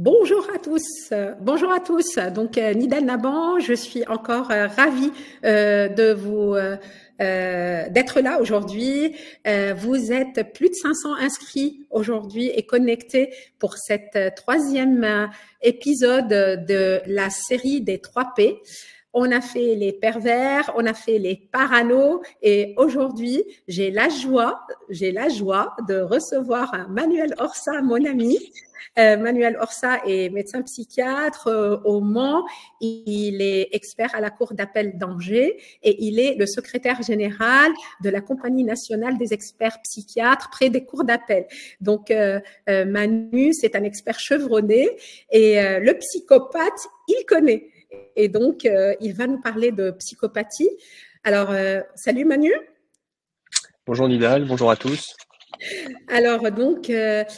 Bonjour à tous. Bonjour à tous. Donc, Nidal Naban, je suis encore ravie de vous d'être là aujourd'hui. Vous êtes plus de 500 inscrits aujourd'hui et connectés pour cette troisième épisode de la série des 3 P. On a fait les pervers, on a fait les paranos et aujourd'hui, j'ai la joie de recevoir Manuel Orsa, mon ami. Manuel Orsa est médecin psychiatre au Mans. Il est expert à la Cour d'appel d'Angers et il est le secrétaire général de la Compagnie nationale des experts psychiatres près des cours d'appel. Donc, Manu, c'est un expert chevronné et le psychopathe, il connaît. Et donc, il va nous parler de psychopathie. Alors, salut Manu. Bonjour Nidal, bonjour à tous. Alors donc, avant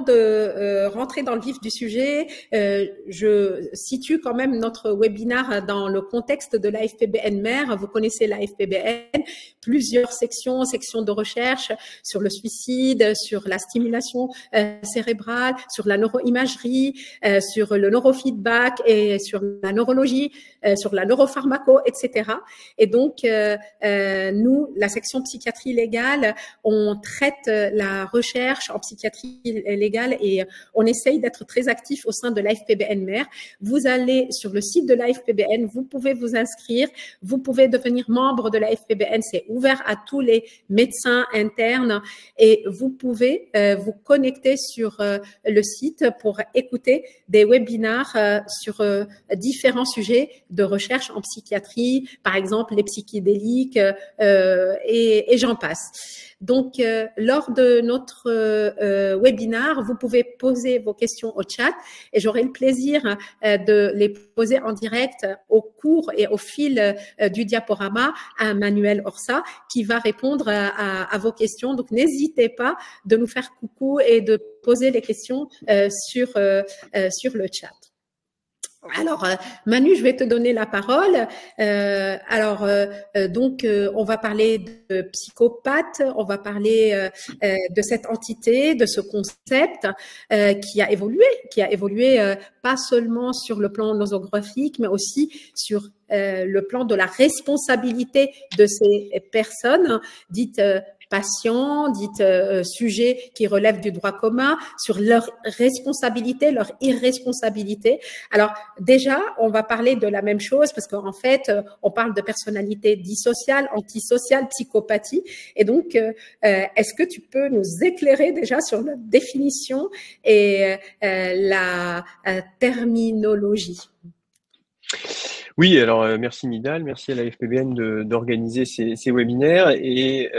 de rentrer dans le vif du sujet, je situe quand même notre webinaire dans le contexte de l'AFPBN-MER. Vous connaissez l'AFPBN, plusieurs sections de recherche sur le suicide, sur la stimulation cérébrale, sur la neuroimagerie, sur le neurofeedback et sur la neurologie, sur la neuropharmaco, etc. Et donc, nous, la section psychiatrie légale, on traite la recherche en psychiatrie légale et on essaye d'être très actif au sein de l'AFPBN-MER. Vous allez sur le site de l'AFPBN, vous pouvez vous inscrire, vous pouvez devenir membre de l'AFPBN, c'est ouvert à tous les médecins internes et vous pouvez vous connecter sur le site pour écouter des webinars sur différents sujets de recherche en psychiatrie, par exemple les psychédéliques et j'en passe. Donc, lors de notre webinaire, vous pouvez poser vos questions au chat et j'aurai le plaisir de les poser en direct au cours et au fil du diaporama à Manuel Orsa qui va répondre à vos questions. Donc, n'hésitez pas de nous faire coucou et de poser les questions sur le chat. Alors, Manu, je vais te donner la parole. Donc, on va parler de psychopathe, on va parler de cette entité, de ce concept qui a évolué pas seulement sur le plan nosographique, mais aussi sur le plan de la responsabilité de ces personnes dites patients, dites sujets qui relèvent du droit commun, sur leur responsabilité, leur irresponsabilité. Alors déjà, on va parler de la même chose parce qu'en fait, on parle de personnalité dissociale, antisociale, psychopathie. Et donc, est-ce que tu peux nous éclairer déjà sur la définition et la terminologie? Oui, alors merci Nidal, merci à la FPBN d'organiser ces webinaires et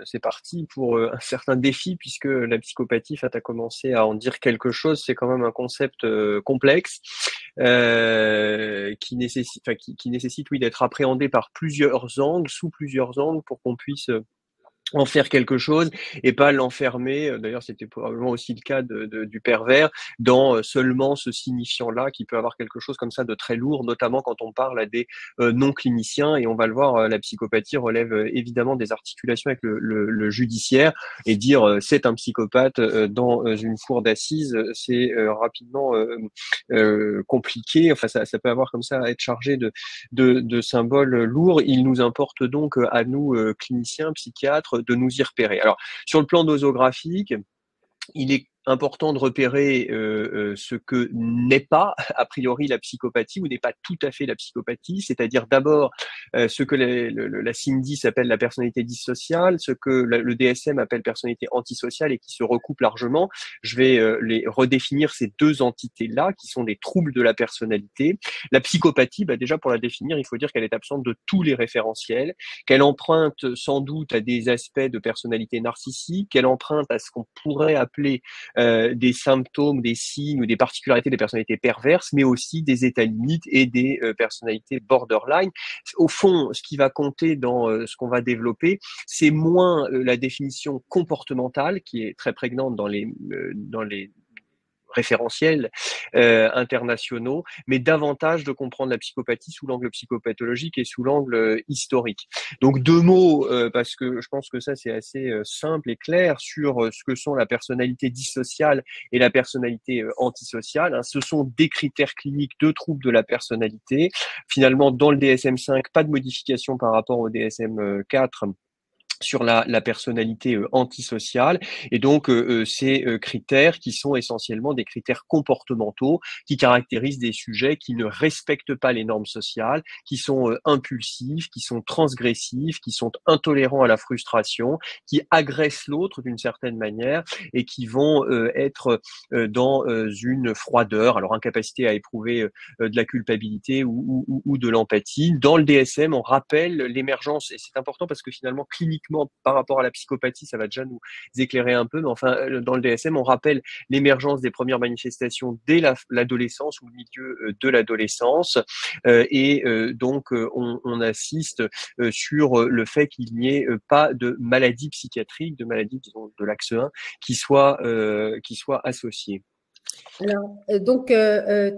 c'est parti pour un certain défi puisque la psychopathie, tu as commencé à en dire quelque chose, c'est quand même un concept complexe qui nécessite oui, d'être appréhendé par plusieurs angles, sous plusieurs angles pour qu'on puisse en faire quelque chose et pas l'enfermer. D'ailleurs, c'était probablement aussi le cas du pervers dans seulement ce signifiant-là qui peut avoir quelque chose comme ça de très lourd, notamment quand on parle à des non-cliniciens. Et on va le voir, la psychopathie relève évidemment des articulations avec le judiciaire et dire c'est un psychopathe dans une cour d'assises, c'est rapidement compliqué. Enfin, ça peut avoir comme ça à être chargé de symboles lourds. Il nous importe donc à nous, cliniciens, psychiatres, de nous y repérer. Alors, sur le plan nosographique, il est important de repérer ce que n'est pas a priori la psychopathie ou n'est pas tout à fait la psychopathie, c'est-à-dire d'abord ce que la CIM-10 appelle la personnalité dissociale, ce que le DSM appelle personnalité antisociale et qui se recoupent largement. Je vais les redéfinir ces deux entités-là qui sont des troubles de la personnalité. La psychopathie, déjà pour la définir, il faut dire qu'elle est absente de tous les référentiels, qu'elle emprunte sans doute à des aspects de personnalité narcissique, qu'elle emprunte à ce qu'on pourrait appeler des symptômes, des signes ou des particularités des personnalités perverses, mais aussi des états limites et des personnalités borderline. Au fond, ce qui va compter dans ce qu'on va développer, c'est moins la définition comportementale qui est très prégnante dans les référentiels internationaux, mais davantage de comprendre la psychopathie sous l'angle psychopathologique et sous l'angle historique. Donc 2 mots, parce que je pense que ça c'est assez simple et clair sur ce que sont la personnalité dissociale et la personnalité antisociale. Hein. Ce sont des critères cliniques de troubles de la personnalité. Finalement, dans le DSM-5, pas de modification par rapport au DSM-4 sur la personnalité antisociale, et donc ces critères qui sont essentiellement des critères comportementaux qui caractérisent des sujets qui ne respectent pas les normes sociales, qui sont impulsifs, qui sont transgressifs, qui sont intolérants à la frustration, qui agressent l'autre d'une certaine manière et qui vont être dans une froideur, alors incapacité à éprouver de la culpabilité ou de l'empathie. Dans le DSM, on rappelle l'émergence, et c'est important parce que finalement cliniquement par rapport à la psychopathie, ça va déjà nous éclairer un peu, mais enfin, dans le DSM, on rappelle l'émergence des premières manifestations dès l'adolescence ou le milieu de l'adolescence, et donc on assiste sur le fait qu'il n'y ait pas de maladie psychiatrique, de maladie, disons, de l'axe 1, qui soit associée. Alors,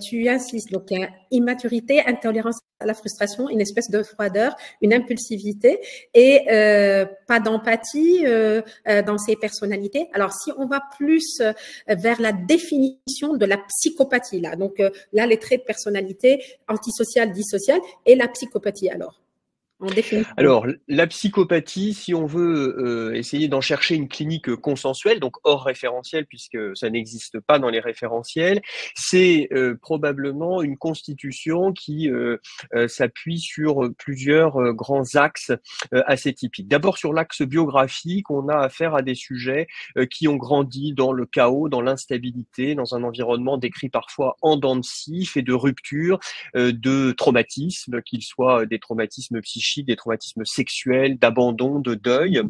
tu insistes, donc il y a immaturité, intolérance à la frustration, une espèce de froideur, une impulsivité et pas d'empathie dans ces personnalités. Alors, si on va plus vers la définition de la psychopathie, là, donc là, les traits de personnalité antisociale, dissociale et la psychopathie, alors. Alors, la psychopathie, si on veut essayer d'en chercher une clinique consensuelle, donc hors référentiel, puisque ça n'existe pas dans les référentiels, c'est probablement une constitution qui s'appuie sur plusieurs grands axes assez typiques. D'abord, sur l'axe biographique, on a affaire à des sujets qui ont grandi dans le chaos, dans l'instabilité, dans un environnement décrit parfois en dents de scie, fait de ruptures, de traumatismes, qu'ils soient des traumatismes psychiques, des traumatismes sexuels, d'abandon, de deuil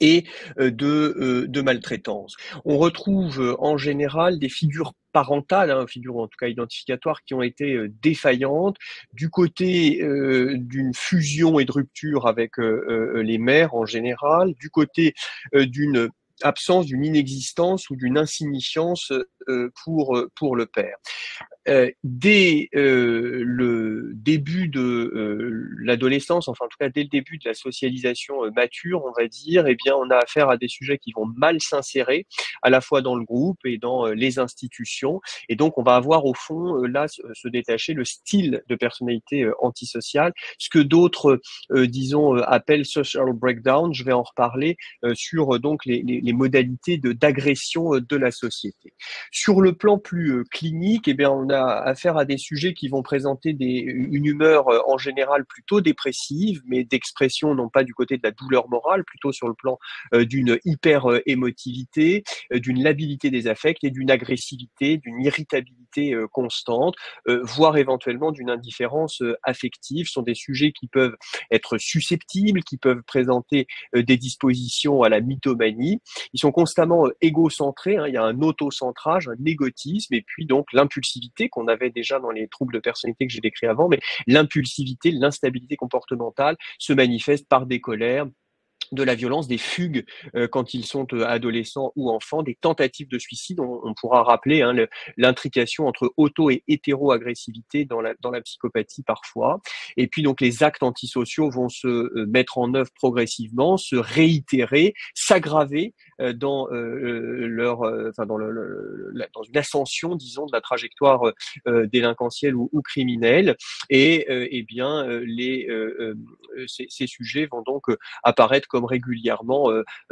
et de maltraitance. On retrouve en général des figures parentales, figures en tout cas identificatoires, qui ont été défaillantes du côté d'une fusion et de rupture avec les mères en général, du côté d'une absence, d'une inexistence ou d'une insignifiance pour le père. Dès le début de l'adolescence, enfin en tout cas dès le début de la socialisation mature, on va dire, eh bien on a affaire à des sujets qui vont mal s'insérer à la fois dans le groupe et dans les institutions, et donc on va avoir au fond là se détacher le style de personnalité antisociale, ce que d'autres disons appellent social breakdown. Je vais en reparler sur donc les modalités d'agression de la société. Sur le plan plus clinique, eh bien on a affaire à des sujets qui vont présenter une humeur en général plutôt dépressive, mais d'expression non pas du côté de la douleur morale, plutôt sur le plan d'une hyper-émotivité, d'une labilité des affects et d'une agressivité, d'une irritabilité constante, voire éventuellement d'une indifférence affective. Ce sont des sujets qui peuvent être susceptibles, qui peuvent présenter des dispositions à la mythomanie. Ils sont constamment égocentrés, il y a un autocentrage, un égotisme, et puis donc l'impulsivité qu'on avait déjà dans les troubles de personnalité que j'ai décrits avant, mais l'impulsivité, l'instabilité comportementale se manifeste par des colères, de la violence, des fugues quand ils sont adolescents ou enfants, des tentatives de suicide. On pourra rappeler l'intrication entre auto et hétéro-agressivité dans la psychopathie parfois. Et puis donc les actes antisociaux vont se mettre en œuvre progressivement, se réitérer, s'aggraver dans dans une ascension, disons, de la trajectoire délinquentielle ou criminelle. Et ces sujets vont donc apparaître comme régulièrement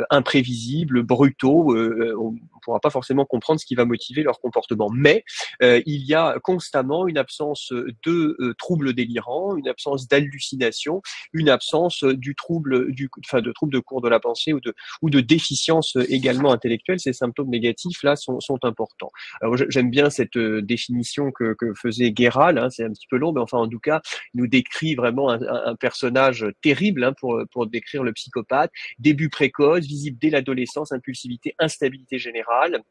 imprévisibles, brutaux. On ne pourra pas forcément comprendre ce qui va motiver leur comportement. Mais il y a constamment une absence de troubles délirants, une absence d'hallucination, une absence de troubles de cours de la pensée ou de déficience également intellectuelle. Ces symptômes négatifs là sont importants. Alors j'aime bien cette définition que faisait Guéral, c'est un petit peu long, mais enfin en tout cas il nous décrit vraiment un personnage terrible pour décrire le psychopathe. Début précoce, visible dès l'adolescence, impulsivité, instabilité générale,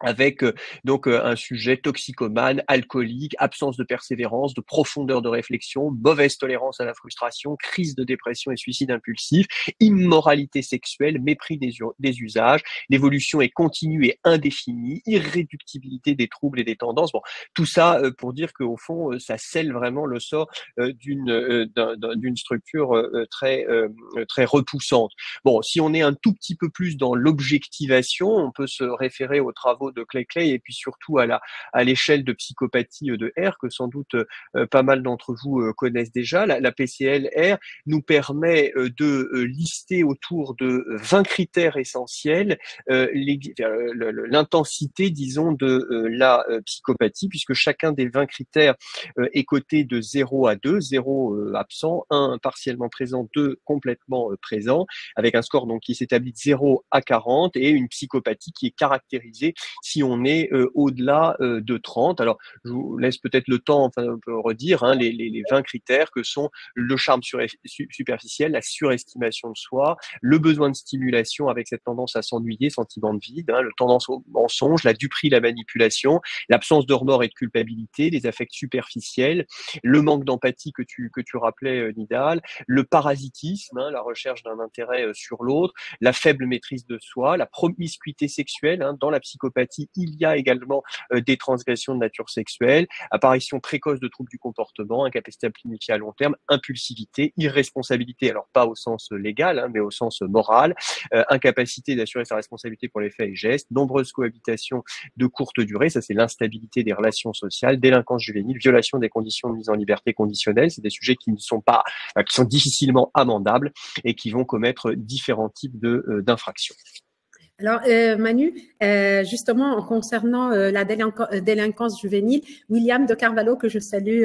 avec donc un sujet toxicomane, alcoolique, absence de persévérance, de profondeur de réflexion, mauvaise tolérance à la frustration, crise de dépression et suicide impulsif, immoralité sexuelle, mépris des usages, l'évolution est continue et indéfinie, irréductibilité des troubles et des tendances. Bon, tout ça pour dire qu'au fond, ça scelle vraiment le sort d'une structure très repoussante. Bon, si on est un tout petit peu plus dans l'objectivation, on peut se référer aux travaux de Cleckley et puis surtout à l'échelle de psychopathie de R que sans doute pas mal d'entre vous connaissent déjà. La PCL-R nous permet de lister autour de 20 critères essentiels l'intensité, disons, de la psychopathie, puisque chacun des 20 critères est coté de 0 à 2, 0 absent, 1 partiellement présent, 2 complètement présent, avec un score donc qui s'établit de 0 à 40 et une psychopathie qui est caractérisée si on est au-delà de 30. Alors, je vous laisse peut-être le temps, enfin, on peut redire les 20 critères que sont le charme superficiel, la surestimation de soi, le besoin de stimulation avec cette tendance à s'ennuyer, sentiment de vide, le tendance au mensonge, la duperie, la manipulation, l'absence de remords et de culpabilité, les affects superficiels, le manque d'empathie que tu rappelais, Nidal, le parasitisme, la recherche d'un intérêt sur l'autre, la faible maîtrise de soi, la promiscuité sexuelle. Dans la psychopathie, il y a également des transgressions de nature sexuelle, apparition précoce de troubles du comportement, incapacité à planifier à long terme, impulsivité, irresponsabilité, alors pas au sens légal, mais au sens moral, incapacité d'assurer sa responsabilité pour les faits et gestes, nombreuses cohabitations de courte durée, ça c'est l'instabilité des relations sociales, délinquance juvénile, violation des conditions de mise en liberté conditionnelle, c'est des sujets qui sont difficilement amendables et qui vont commettre différents types d'infractions. Alors, Manu, justement, en concernant la délinquance juvénile, William de Carvalho, que je salue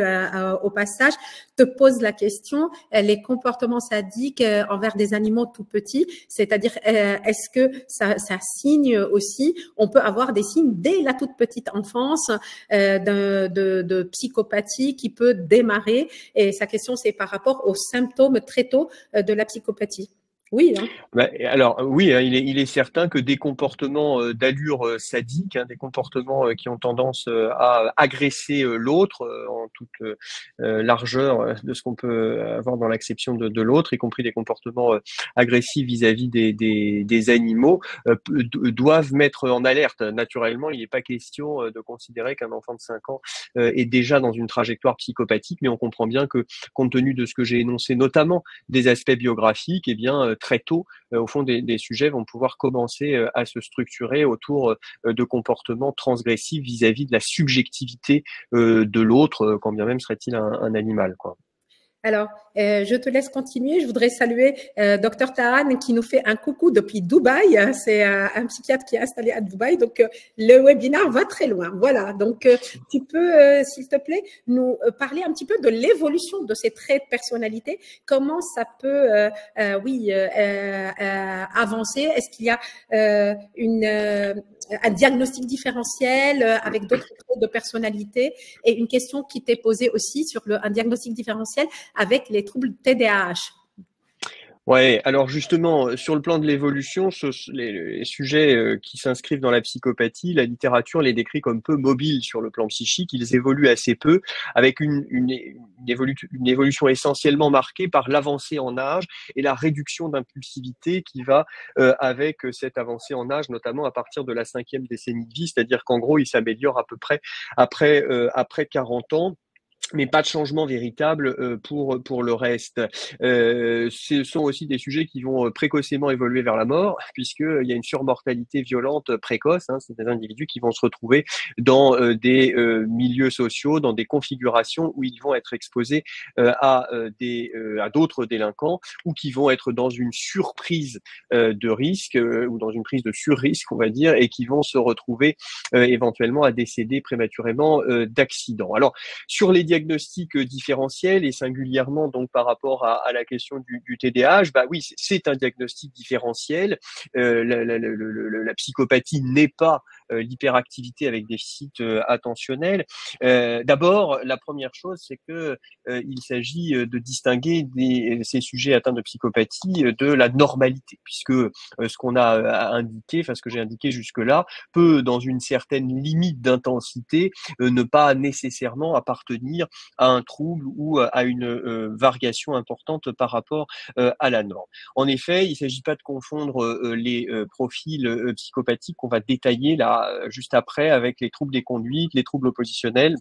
au passage, te pose la question, les comportements sadiques envers des animaux tout petits, c'est-à-dire, est-ce que ça signe aussi, on peut avoir des signes dès la toute petite enfance de psychopathie qui peut démarrer, et sa question, c'est par rapport aux symptômes très tôt de la psychopathie. Oui. Alors oui, il est certain que des comportements d'allure sadique, des comportements qui ont tendance à agresser l'autre en toute largeur de ce qu'on peut avoir dans l'acception de l'autre, y compris des comportements agressifs vis-à-vis des animaux, doivent mettre en alerte. Naturellement, il n'est pas question de considérer qu'un enfant de 5 ans est déjà dans une trajectoire psychopathique, mais on comprend bien que, compte tenu de ce que j'ai énoncé, notamment des aspects biographiques, très tôt, au fond, des sujets vont pouvoir commencer à se structurer autour de comportements transgressifs vis-à-vis de la subjectivité de l'autre, quand bien même serait-il un animal, quoi. Alors, je te laisse continuer. Je voudrais saluer Dr Tahan qui nous fait un coucou depuis Dubaï. C'est un psychiatre qui est installé à Dubaï. Donc, le webinaire va très loin. Voilà. Donc, tu peux, s'il te plaît, nous parler un petit peu de l'évolution de ces traits de personnalité. Comment ça peut, avancer? Est-ce qu'il y a un diagnostic différentiel avec d'autres traits de personnalité? Et une question qui t'est posée aussi sur un diagnostic différentiel avec les troubles TDAH. Ouais, alors justement, sur le plan de l'évolution, les sujets qui s'inscrivent dans la psychopathie, la littérature les décrit comme peu mobiles sur le plan psychique. Ils évoluent assez peu, avec une évolution essentiellement marquée par l'avancée en âge et la réduction d'impulsivité qui va avec cette avancée en âge, notamment à partir de la 5e décennie de vie, c'est-à-dire qu'en gros, il s'améliore à peu près après 40 ans. Mais pas de changement véritable pour le reste. Ce sont aussi des sujets qui vont précocement évoluer vers la mort, puisqu'il y a une surmortalité violente précoce. C'est des individus qui vont se retrouver dans des milieux sociaux, dans des configurations où ils vont être exposés à d'autres délinquants, ou qui vont être dans une surprise de risque ou dans une prise de surrisque, on va dire, et qui vont se retrouver éventuellement à décéder prématurément d'accidents. Alors, sur les diagnostics différentiels et singulièrement donc par rapport à la question du TDAH, bah oui, c'est un diagnostic différentiel. La psychopathie n'est pas l'hyperactivité avec déficit attentionnel. D'abord, la première chose, c'est que il s'agit de distinguer ces sujets atteints de psychopathie de la normalité, puisque ce qu'on a indiqué, enfin ce que j'ai indiqué jusque-là, peut, dans une certaine limite d'intensité, ne pas nécessairement appartenir à un trouble ou à une variation importante par rapport à la norme. En effet, il ne s'agit pas de confondre les profils psychopathiques qu'on va détailler là juste après avec les troubles des conduites, les troubles oppositionnels,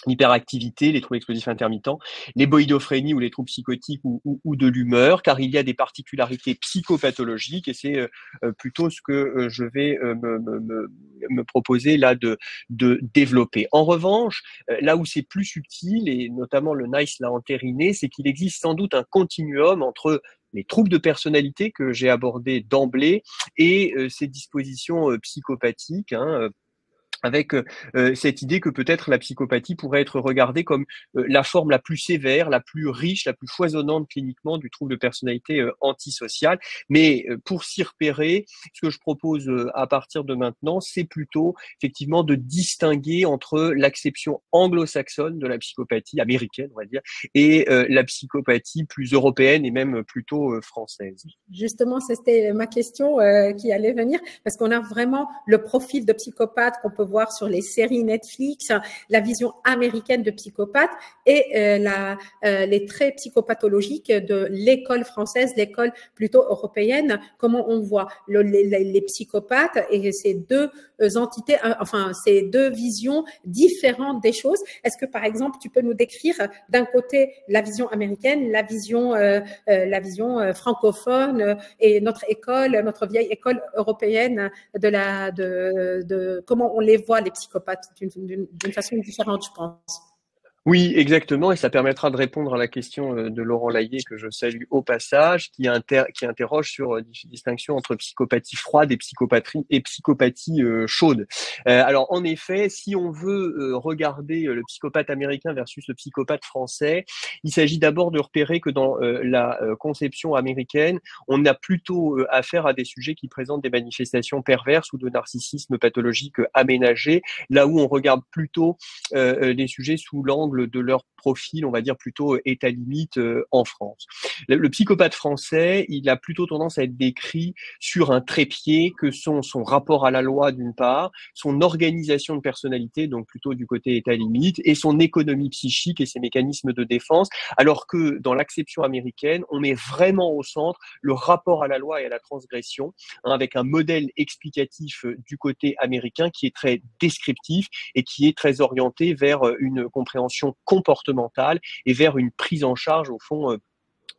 l'hyperactivité, les troubles explosifs intermittents, les boïdophrénies ou les troubles psychotiques ou de l'humeur, car il y a des particularités psychopathologiques et c'est plutôt ce que je vais me proposer là de développer. En revanche, là où c'est plus subtil, et notamment le NICE l'a entériné, c'est qu'il existe sans doute un continuum entre les troubles de personnalité que j'ai abordés d'emblée et ces dispositions psychopathiques, avec cette idée que peut-être la psychopathie pourrait être regardée comme la forme la plus sévère, la plus riche, la plus foisonnante cliniquement du trouble de personnalité antisociale. Mais pour s'y repérer, ce que je propose à partir de maintenant, c'est plutôt effectivement de distinguer entre l'acception anglo-saxonne de la psychopathie, américaine on va dire, et la psychopathie plus européenne et même plutôt française. Justement, c'était ma question qui allait venir, parce qu'on a vraiment le profil de psychopathe qu'on peut voir sur les séries Netflix, la vision américaine de psychopathe et les traits psychopathologiques de l'école française, l'école plutôt européenne. Comment on voit les psychopathes et ces deux entités, enfin ces deux visions différentes des choses. Est-ce que par exemple tu peux nous décrire d'un côté la vision américaine, la vision francophone et notre vieille école européenne de comment on les voit, les psychopathes, d'une façon différente, je pense. Oui, exactement, et ça permettra de répondre à la question de Laurent Layet, que je salue au passage, qui interroge sur distinction entre psychopathie froide et psychopathie chaude. Alors en effet, si on veut regarder le psychopathe américain versus le psychopathe français, il s'agit d'abord de repérer que dans la conception américaine, on a plutôt affaire à des sujets qui présentent des manifestations perverses ou de narcissisme pathologique aménagé, là où on regarde plutôt des sujets sous l'angle de leur profil, on va dire plutôt état limite en France. Le psychopathe français, il a plutôt tendance à être décrit sur un trépied que sont son rapport à la loi d'une part, son organisation de personnalité, donc plutôt du côté état limite, et son économie psychique et ses mécanismes de défense, alors que dans l'acception américaine, on met vraiment au centre le rapport à la loi et à la transgression, avec un modèle explicatif du côté américain qui est très descriptif et qui est très orienté vers une compréhension comportementale et vers une prise en charge au fond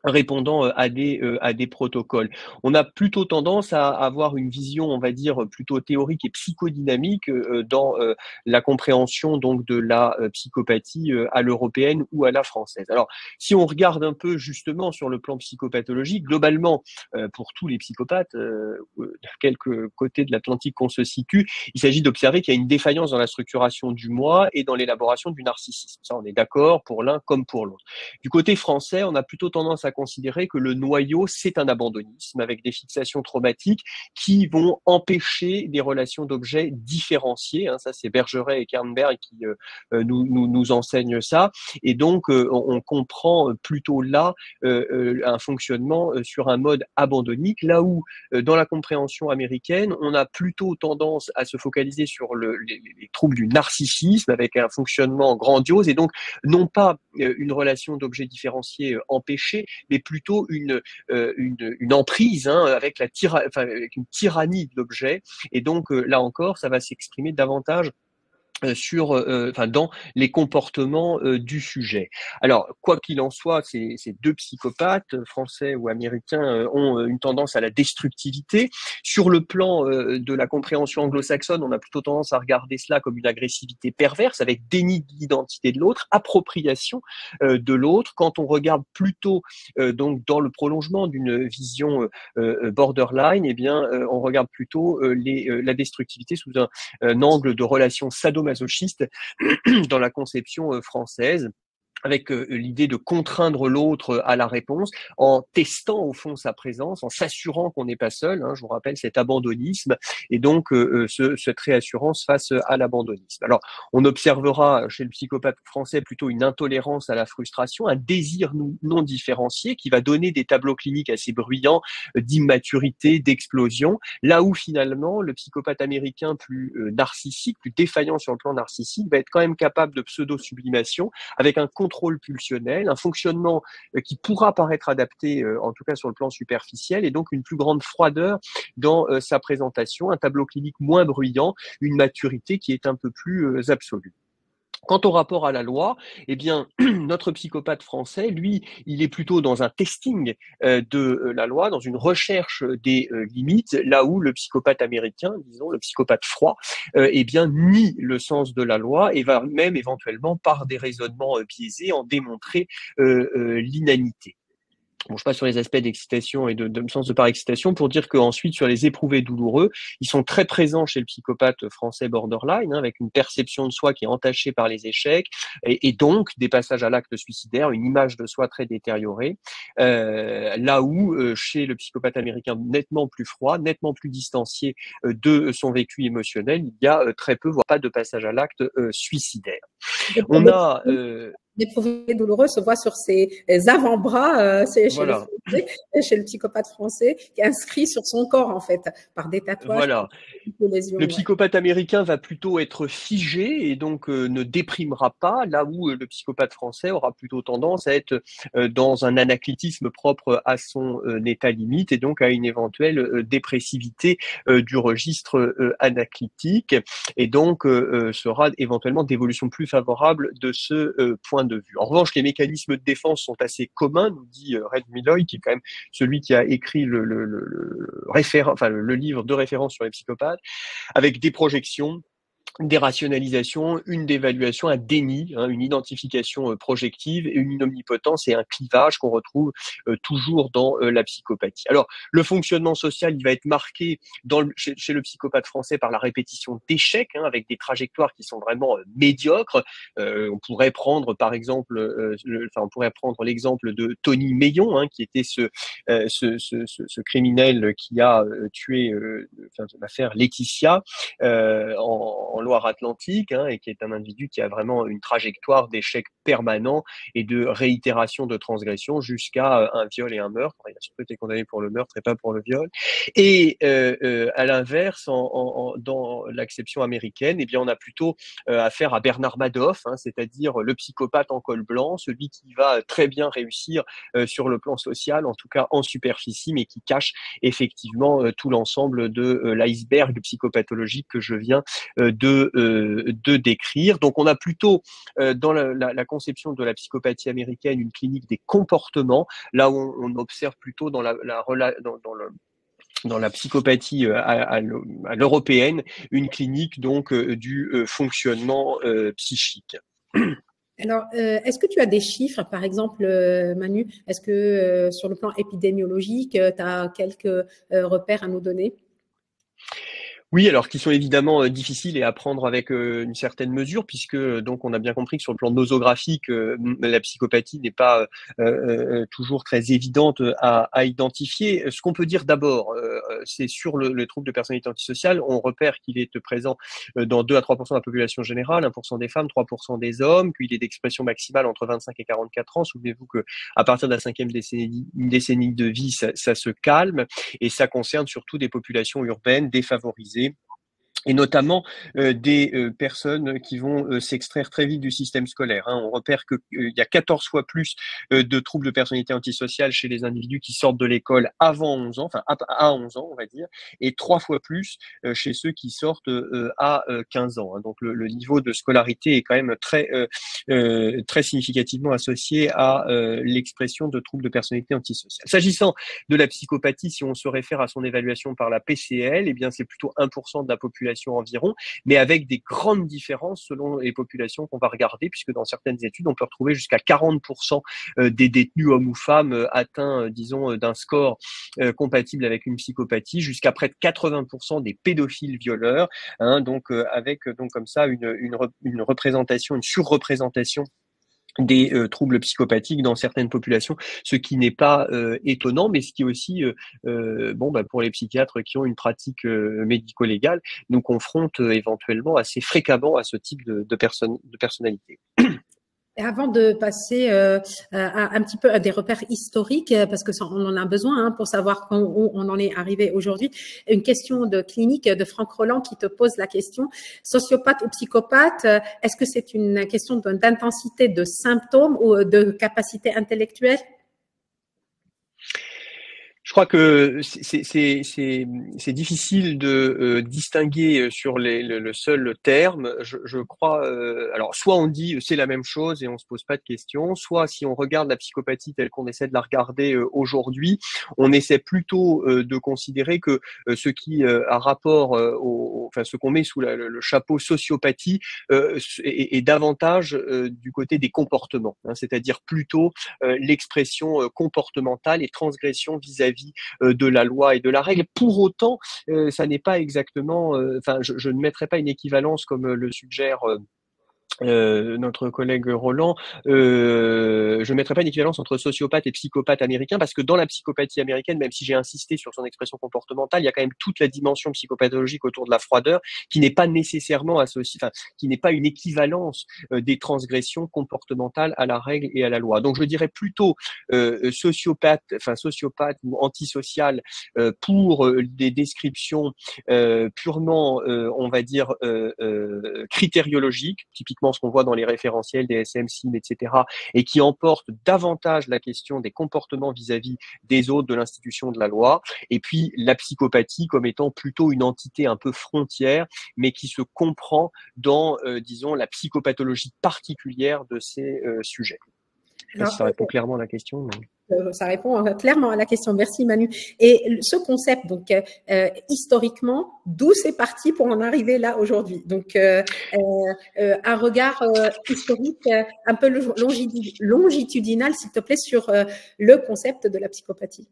répondant à des protocoles. On a plutôt tendance à avoir une vision, on va dire, plutôt théorique et psychodynamique dans la compréhension donc de la psychopathie à l'européenne ou à la française. Alors, si on regarde un peu justement sur le plan psychopathologique, globalement, pour tous les psychopathes, de quelque côté de l'Atlantique qu'on se situe, il s'agit d'observer qu'il y a une défaillance dans la structuration du moi et dans l'élaboration du narcissisme. Ça, on est d'accord pour l'un comme pour l'autre. Du côté français, on a plutôt tendance à considérer que le noyau, c'est un abandonnisme avec des fixations traumatiques qui vont empêcher des relations d'objets différenciées. Ça, c'est Bergeret et Kernberg qui nous enseignent ça. Et donc, on comprend plutôt là un fonctionnement sur un mode abandonnique, là où dans la compréhension américaine, on a plutôt tendance à se focaliser sur les troubles du narcissisme avec un fonctionnement grandiose et donc non pas une relation d'objets différenciés empêchée, mais plutôt une emprise avec avec une tyrannie de l'objet. Et donc là encore, ça va s'exprimer davantage dans les comportements du sujet. Alors, quoi qu'il en soit, ces deux psychopathes, français ou américains, ont une tendance à la destructivité. Sur le plan de la compréhension anglo-saxonne, on a plutôt tendance à regarder cela comme une agressivité perverse, avec déni de l'identité de l'autre, appropriation de l'autre. Quand on regarde plutôt donc dans le prolongement d'une vision borderline, eh bien, on regarde plutôt la destructivité sous un angle de relation sadomaso sadomasochiste dans la conception française, avec l'idée de contraindre l'autre à la réponse, en testant au fond sa présence, en s'assurant qu'on n'est pas seul. Je vous rappelle cet abandonnisme et donc cette réassurance face à l'abandonnisme. Alors, on observera chez le psychopathe français plutôt une intolérance à la frustration, un désir non différencié qui va donner des tableaux cliniques assez bruyants d'immaturité, d'explosion, là où finalement le psychopathe américain plus narcissique, plus défaillant sur le plan narcissique, va être quand même capable de pseudo-sublimation avec un contrôle pulsionnel, un fonctionnement qui pourra paraître adapté, en tout cas sur le plan superficiel, et donc une plus grande froideur dans sa présentation, un tableau clinique moins bruyant, une maturité qui est un peu plus absolue. Quant au rapport à la loi, eh bien, notre psychopathe français, lui, il est plutôt dans un testing de la loi, dans une recherche des limites, là où le psychopathe américain, disons, le psychopathe froid, eh bien, nie le sens de la loi et va même éventuellement, par des raisonnements biaisés, en démontrer l'inanité. Bon, je passe sur les aspects d'excitation et de sens de par-excitation pour dire qu'ensuite, sur les éprouvés douloureux, ils sont très présents chez le psychopathe français borderline, avec une perception de soi qui est entachée par les échecs et donc des passages à l'acte suicidaire, une image de soi très détériorée. Là où, chez le psychopathe américain nettement plus froid, nettement plus distancié de son vécu émotionnel, il y a très peu, voire pas de passage à l'acte suicidaire. On a... L'éprouvée douloureux se voit sur ses avant-bras voilà. chez le psychopathe français, qui est inscrit sur son corps, en fait, par des tatouages. Voilà. Le psychopathe américain va plutôt être figé et donc ne déprimera pas, là où le psychopathe français aura plutôt tendance à être dans un anaclitisme propre à son état limite et donc à une éventuelle dépressivité du registre anaclitique et donc sera éventuellement d'évolution plus favorable de ce point de vue. En revanche, les mécanismes de défense sont assez communs, nous dit Red Milloy, qui est quand même celui qui a écrit le livre de référence sur les psychopathes, avec des projections, des rationalisations, une dévaluation, un déni, une identification projective, une omnipotence et un clivage qu'on retrouve toujours dans la psychopathie. Alors, le fonctionnement social, il va être marqué chez le psychopathe français par la répétition d'échecs, avec des trajectoires qui sont vraiment médiocres. On pourrait prendre, par exemple, on pourrait prendre l'exemple de Tony Meillon, qui était ce criminel qui a tué l'affaire Laetitia en Loire-Atlantique, et qui est un individu qui a vraiment une trajectoire d'échec permanent et de réitération de transgression jusqu'à un viol et un meurtre. Il a surtout été condamné pour le meurtre et pas pour le viol. Et à l'inverse, dans l'acception américaine, eh bien, on a plutôt affaire à Bernard Madoff, c'est-à-dire le psychopathe en col blanc, celui qui va très bien réussir sur le plan social, en tout cas en superficie, mais qui cache effectivement tout l'ensemble de l'iceberg psychopathologique que je viens de décrire. Donc, on a plutôt dans la conception de la psychopathie américaine une clinique des comportements, là où on observe plutôt dans la psychopathie à l'européenne une clinique donc du fonctionnement psychique. Alors, est-ce que tu as des chiffres, par exemple, Manu, est-ce que sur le plan épidémiologique, tu as quelques repères à nous donner ? Oui, alors qui sont évidemment difficiles et à prendre avec une certaine mesure, puisque donc on a bien compris que sur le plan nosographique, la psychopathie n'est pas toujours très évidente à identifier. Ce qu'on peut dire d'abord, c'est sur le trouble de personnalité antisociale, on repère qu'il est présent dans 2 à 3% de la population générale, 1% des femmes, 3% des hommes, qu'il est d'expression maximale entre 25 et 44 ans. Souvenez-vous que à partir de la 5e décennie de vie, ça se calme, et ça concerne surtout des populations urbaines défavorisées, et notamment des personnes qui vont s'extraire très vite du système scolaire. On repère qu'il y a 14 fois plus de troubles de personnalité antisociale chez les individus qui sortent de l'école avant 11 ans, enfin à 11 ans on va dire, et 3 fois plus chez ceux qui sortent à 15 ans. Donc le niveau de scolarité est quand même très significativement associé à l'expression de troubles de personnalité antisociale. S'agissant de la psychopathie, si on se réfère à son évaluation par la PCL, eh bien c'est plutôt 1% de la population population environ, mais avec des grandes différences selon les populations qu'on va regarder, puisque dans certaines études, on peut retrouver jusqu'à 40% des détenus hommes ou femmes atteints, disons, d'un score compatible avec une psychopathie, jusqu'à près de 80% des pédophiles violeurs, hein, donc avec donc comme ça une représentation, une surreprésentation des troubles psychopathiques dans certaines populations, ce qui n'est pas étonnant, mais ce qui est aussi pour les psychiatres qui ont une pratique médico-légale, nous confronte éventuellement assez fréquemment à ce type de personnalité. Et avant de passer un petit peu à des repères historiques, parce que ça, on en a besoin pour savoir où on en est arrivé aujourd'hui, une question de clinique de Franck Roland qui te pose la question, sociopathe ou psychopathe, est-ce que c'est une question d'intensité de symptômes ou de capacité intellectuelle? Je crois que c'est difficile de distinguer sur le seul terme. Je crois, alors soit on dit c'est la même chose et on se pose pas de questions, soit si on regarde la psychopathie telle qu'on essaie de la regarder aujourd'hui, on essaie plutôt de considérer que ce qui a rapport enfin ce qu'on met sous le chapeau sociopathie est davantage du côté des comportements, hein, c'est-à-dire plutôt l'expression comportementale et transgression vis-à-vis de la loi et de la règle. Pour autant, ça n'est pas exactement, enfin, je ne mettrai pas une équivalence comme le suggère notre collègue Roland, je ne mettrai pas une équivalence entre sociopathe et psychopathe américain, parce que dans la psychopathie américaine, même si j'ai insisté sur son expression comportementale, il y a quand même toute la dimension psychopathologique autour de la froideur qui n'est pas nécessairement associée, enfin, qui n'est pas une équivalence des transgressions comportementales à la règle et à la loi. Donc je dirais plutôt sociopathe ou antisocial pour des descriptions purement, on va dire, critériologiques, typiquement ce qu'on voit dans les référentiels des DSM-CIM, etc., et qui emporte davantage la question des comportements vis-à-vis des autres, de l'institution de la loi, et puis la psychopathie comme étant plutôt une entité un peu frontière, mais qui se comprend dans, disons, la psychopathologie particulière de ces sujets. Je ne sais pas si ça répond clairement à la question. Mais... Ça répond clairement à la question. Merci Manu. Et ce concept, donc historiquement, d'où c'est parti pour en arriver là aujourd'hui. Donc un regard historique un peu longitudinal, s'il te plaît, sur le concept de la psychopathie.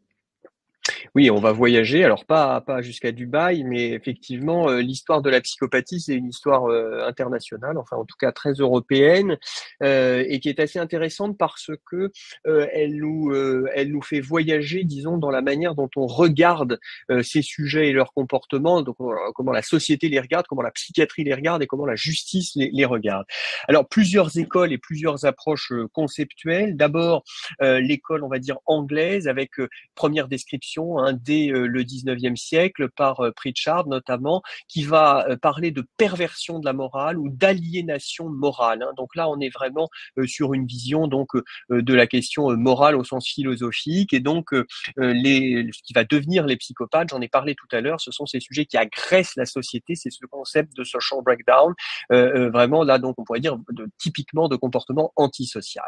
Oui, on va voyager, alors pas jusqu'à Dubaï, mais effectivement, l'histoire de la psychopathie, c'est une histoire internationale, enfin en tout cas très européenne, et qui est assez intéressante parce que elle nous fait voyager, disons, dans la manière dont on regarde ces sujets et leurs comportements, donc comment la société les regarde, comment la psychiatrie les regarde et comment la justice les regarde. Alors plusieurs écoles et plusieurs approches conceptuelles. D'abord l'école, on va dire anglaise, avec première description dès le 19e siècle par Pritchard notamment, qui va parler de perversion de la morale ou d'aliénation morale. Hein. Donc là, on est vraiment sur une vision donc de la question morale au sens philosophique, et donc ce qui va devenir les psychopathes, j'en ai parlé tout à l'heure, ce sont ces sujets qui agressent la société, c'est ce concept de social breakdown, vraiment là donc on pourrait dire typiquement de comportement antisocial.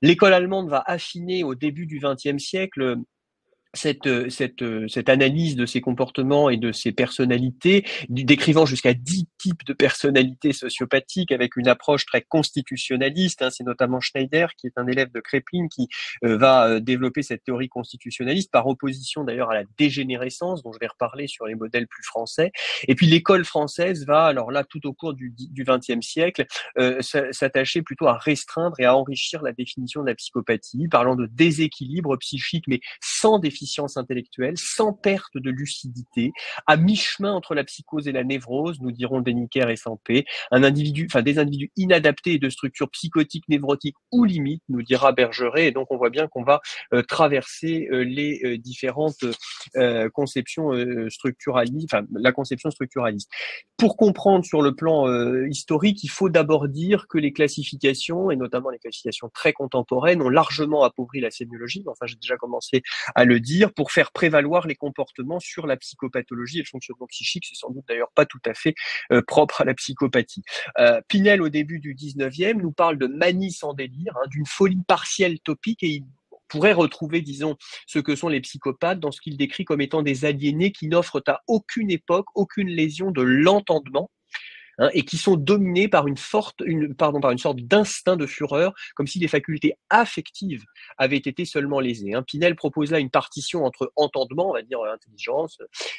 L'école allemande va affiner au début du XXe siècle cette analyse de ces comportements et de ces personnalités, décrivant jusqu'à 10 types de personnalités sociopathiques avec une approche très constitutionnaliste. Hein. C'est notamment Schneider, qui est un élève de Kraepelin, qui va développer cette théorie constitutionnaliste, par opposition d'ailleurs à la dégénérescence, dont je vais reparler sur les modèles plus français. Et puis l'école française va, alors là, tout au cours du XXe siècle, s'attacher plutôt à restreindre et à enrichir la définition de la psychopathie, parlant de déséquilibre psychique, mais sans définition intellectuelle, sans perte de lucidité, à mi-chemin entre la psychose et la névrose, nous dirons Denneker et Sampé, des individus inadaptés et de structure psychotique, névrotique ou limite, nous dira Bergeret, et donc on voit bien qu'on va traverser les différentes conceptions structuralistes, enfin la conception structuraliste. Pour comprendre sur le plan historique, il faut d'abord dire que les classifications, et notamment les classifications très contemporaines, ont largement appauvri la sémiologie, enfin j'ai déjà commencé à le dire, pour faire prévaloir les comportements sur la psychopathologie et le fonctionnement psychique. C'est sans doute d'ailleurs pas tout à fait propre à la psychopathie. Pinel, au début du 19e, nous parle de manie sans délire, d'une folie partielle topique, et pourrait retrouver, disons, ce que sont les psychopathes dans ce qu'il décrit comme étant des aliénés qui n'offrent à aucune époque aucune lésion de l'entendement, hein, et qui sont dominés par par une sorte d'instinct de fureur, comme si les facultés affectives avaient été seulement lésées. Hein. Pinel propose là une partition entre entendement, on va dire intelligence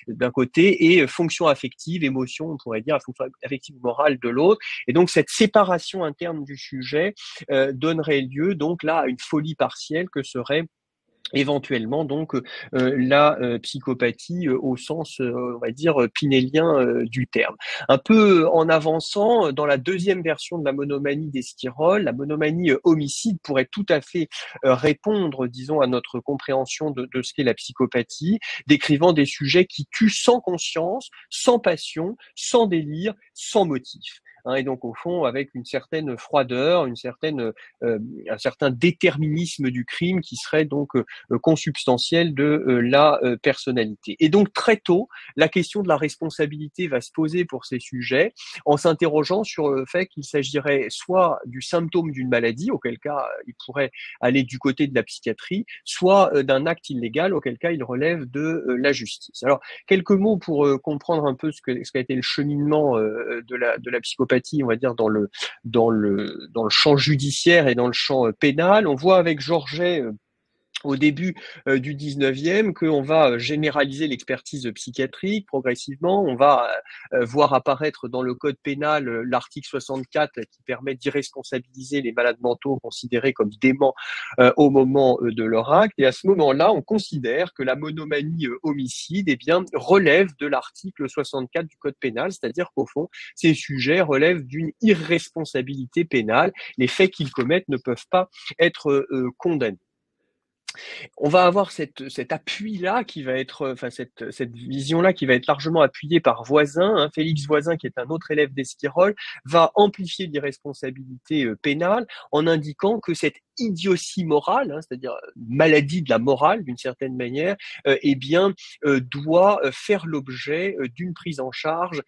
d'un côté, et fonction affective, émotion, on pourrait dire fonction affective morale de l'autre. Et donc cette séparation interne du sujet donnerait lieu donc là à une folie partielle que serait éventuellement donc la psychopathie au sens, on va dire, pinélien du terme. Un peu en avançant, dans la deuxième version de la monomanie d'Esquirol, la monomanie homicide pourrait tout à fait répondre, disons, à notre compréhension de ce qu'est la psychopathie, décrivant des sujets qui tuent sans conscience, sans passion, sans délire, sans motif. Hein, et donc au fond avec une certaine froideur, un certain déterminisme du crime qui serait donc consubstantiel de la personnalité. Et donc très tôt, la question de la responsabilité va se poser pour ces sujets en s'interrogeant sur le fait qu'il s'agirait soit du symptôme d'une maladie, auquel cas il pourrait aller du côté de la psychiatrie, soit d'un acte illégal, auquel cas il relève de la justice. Alors quelques mots pour comprendre un peu ce qu'a été le cheminement de la psychopathie, on va dire dans le champ judiciaire et dans le champ pénal. On voit avec Georget au début du 19e qu'on va généraliser l'expertise psychiatrique progressivement. On va voir apparaître dans le code pénal l'article 64 qui permet d'irresponsabiliser les malades mentaux considérés comme déments au moment de leur acte. Et à ce moment-là, on considère que la monomanie homicide relève de l'article 64 du code pénal, c'est-à-dire qu'au fond, ces sujets relèvent d'une irresponsabilité pénale. Les faits qu'ils commettent ne peuvent pas être condamnés. On va avoir cet appui-là qui va être, enfin cette vision-là qui va être largement appuyée par Voisin. Hein. Félix Voisin, qui est un autre élève d'Esquirol, va amplifier l'irresponsabilité pénale en indiquant que cette idiotie morale, hein, c'est-à-dire maladie de la morale d'une certaine manière, doit faire l'objet d'une prise en charge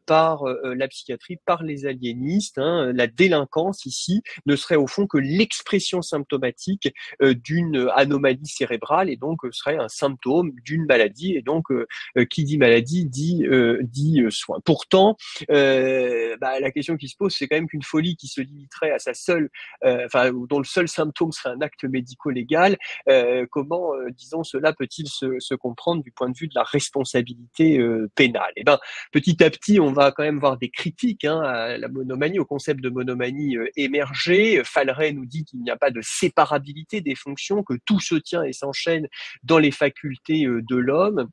par la psychiatrie, par les aliénistes. Hein. La délinquance ici ne serait au fond que l'expression symptomatique d'une anomalie cérébrale et donc serait un symptôme d'une maladie, et donc qui dit maladie dit soin. Pourtant, la question qui se pose, c'est quand même qu'une folie qui se limiterait à sa seule, dont le seul symptôme serait un acte médico-légal, comment, disons, cela peut-il se comprendre du point de vue de la responsabilité pénale? Et petit à petit, on va quand même voir des critiques à la monomanie, au concept de monomanie émerger. Falleret nous dit qu'il n'y a pas de séparabilité des fonctions, que tout se tient et s'enchaîne dans les facultés de l'homme,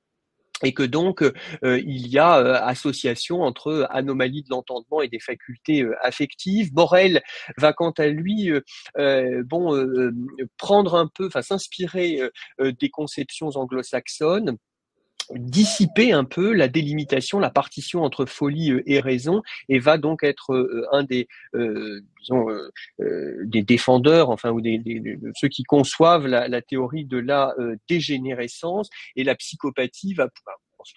et que donc il y a association entre anomalie de l'entendement et des facultés affectives. Borel va quant à lui prendre un peu, s'inspirer des conceptions anglo-saxonnes, dissiper un peu la délimitation, la partition entre folie et raison, et va donc être un des des défendeurs, ou de ceux qui conçoivent la théorie de la dégénérescence. Et la psychopathie va, en tout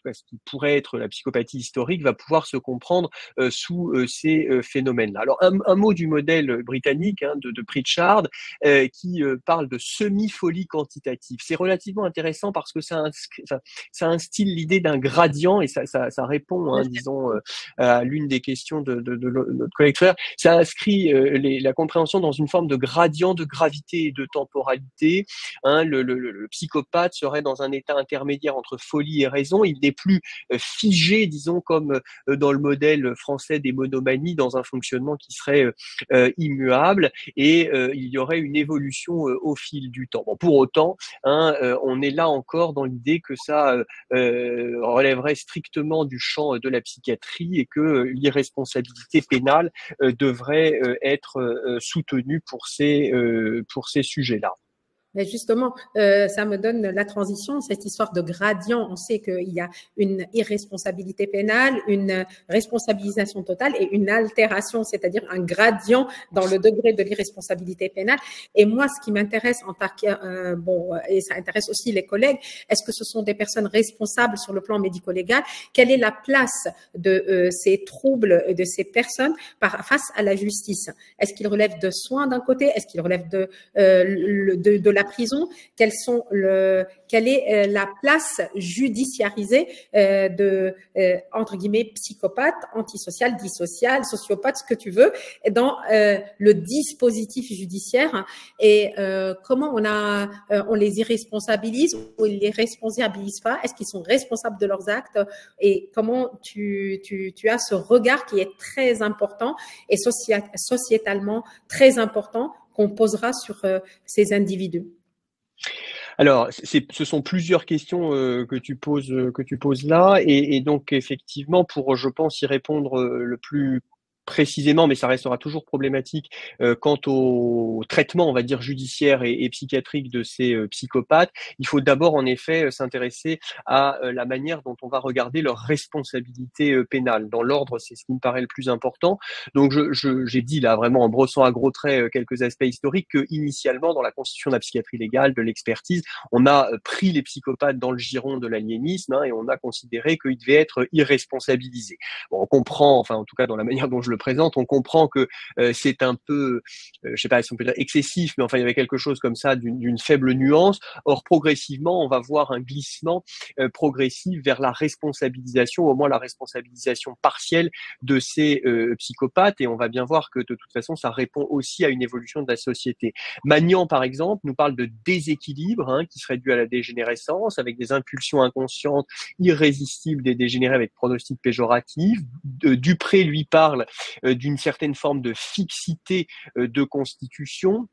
cas ce qui pourrait être la psychopathie historique, va pouvoir se comprendre sous ces phénomènes-là. Alors un mot du modèle britannique de Pritchard qui parle de semi-folie quantitative. C'est relativement intéressant parce que ça instille l'idée d'un gradient, et ça répond, disons, à l'une des questions de notre collègue frère. Ça inscrit la compréhension dans une forme de gradient de gravité et de temporalité. Le psychopathe serait dans un état intermédiaire entre folie et raison. Il n'est plus figé, disons, comme dans le modèle français des monomanies, dans un fonctionnement qui serait immuable, et il y aurait une évolution au fil du temps. Bon, pour autant, on est là encore dans l'idée que ça relèverait strictement du champ de la psychiatrie, et que l'irresponsabilité pénale devrait être soutenue pour ces sujets-là. Mais justement, ça me donne la transition, cette histoire de gradient. On sait qu'il y a une irresponsabilité pénale, une responsabilisation totale et une altération, c'est-à-dire un gradient dans le degré de l'irresponsabilité pénale. Et moi, ce qui m'intéresse en tant que, et ça intéresse aussi les collègues, est-ce que ce sont des personnes responsables sur le plan médico-légal? Quelle est la place de ces troubles, de ces personnes face à la justice? Est-ce qu'ils relèvent de soins d'un côté? Est-ce qu'ils relèvent de la la prison, quelle est la place judiciarisée entre guillemets, psychopathe, antisocial, dissocial, sociopathe, ce que tu veux, dans le dispositif judiciaire, et comment on les irresponsabilise ou ils les responsabilise pas? Est-ce qu'ils sont responsables de leurs actes? Et comment tu as ce regard qui est très important et sociétalement très important qu'on posera sur ces individus? Alors, ce sont plusieurs questions que tu poses là, et donc effectivement, pour, je pense, y répondre le plus précisément, mais ça restera toujours problématique quant au traitement, on va dire, judiciaire et psychiatrique de ces psychopathes. Il faut d'abord, en effet, s'intéresser à la manière dont on va regarder leur responsabilité pénale. Dans l'ordre, c'est ce qui me paraît le plus important. Donc, j'ai dit là, vraiment en brossant à gros traits quelques aspects historiques, que initialement, dans la constitution de la psychiatrie légale, de l'expertise, on a pris les psychopathes dans le giron de l'aliénisme, et on a considéré qu'ils devaient être irresponsabilisés. Bon, on comprend, enfin en tout cas dans la manière dont je le présente, on comprend que c'est un peu, je sais pas si on peut dire excessif, mais enfin il y avait quelque chose comme ça d'une faible nuance. Or progressivement, on va voir un glissement progressif vers la responsabilisation, au moins la responsabilisation partielle de ces psychopathes, et on va bien voir que de toute façon ça répond aussi à une évolution de la société. Magnan, par exemple, nous parle de déséquilibre qui serait dû à la dégénérescence, avec des impulsions inconscientes irrésistibles des dégénérés avec pronostic péjoratif. Dupré lui parle d'une certaine forme de fixité de constitution.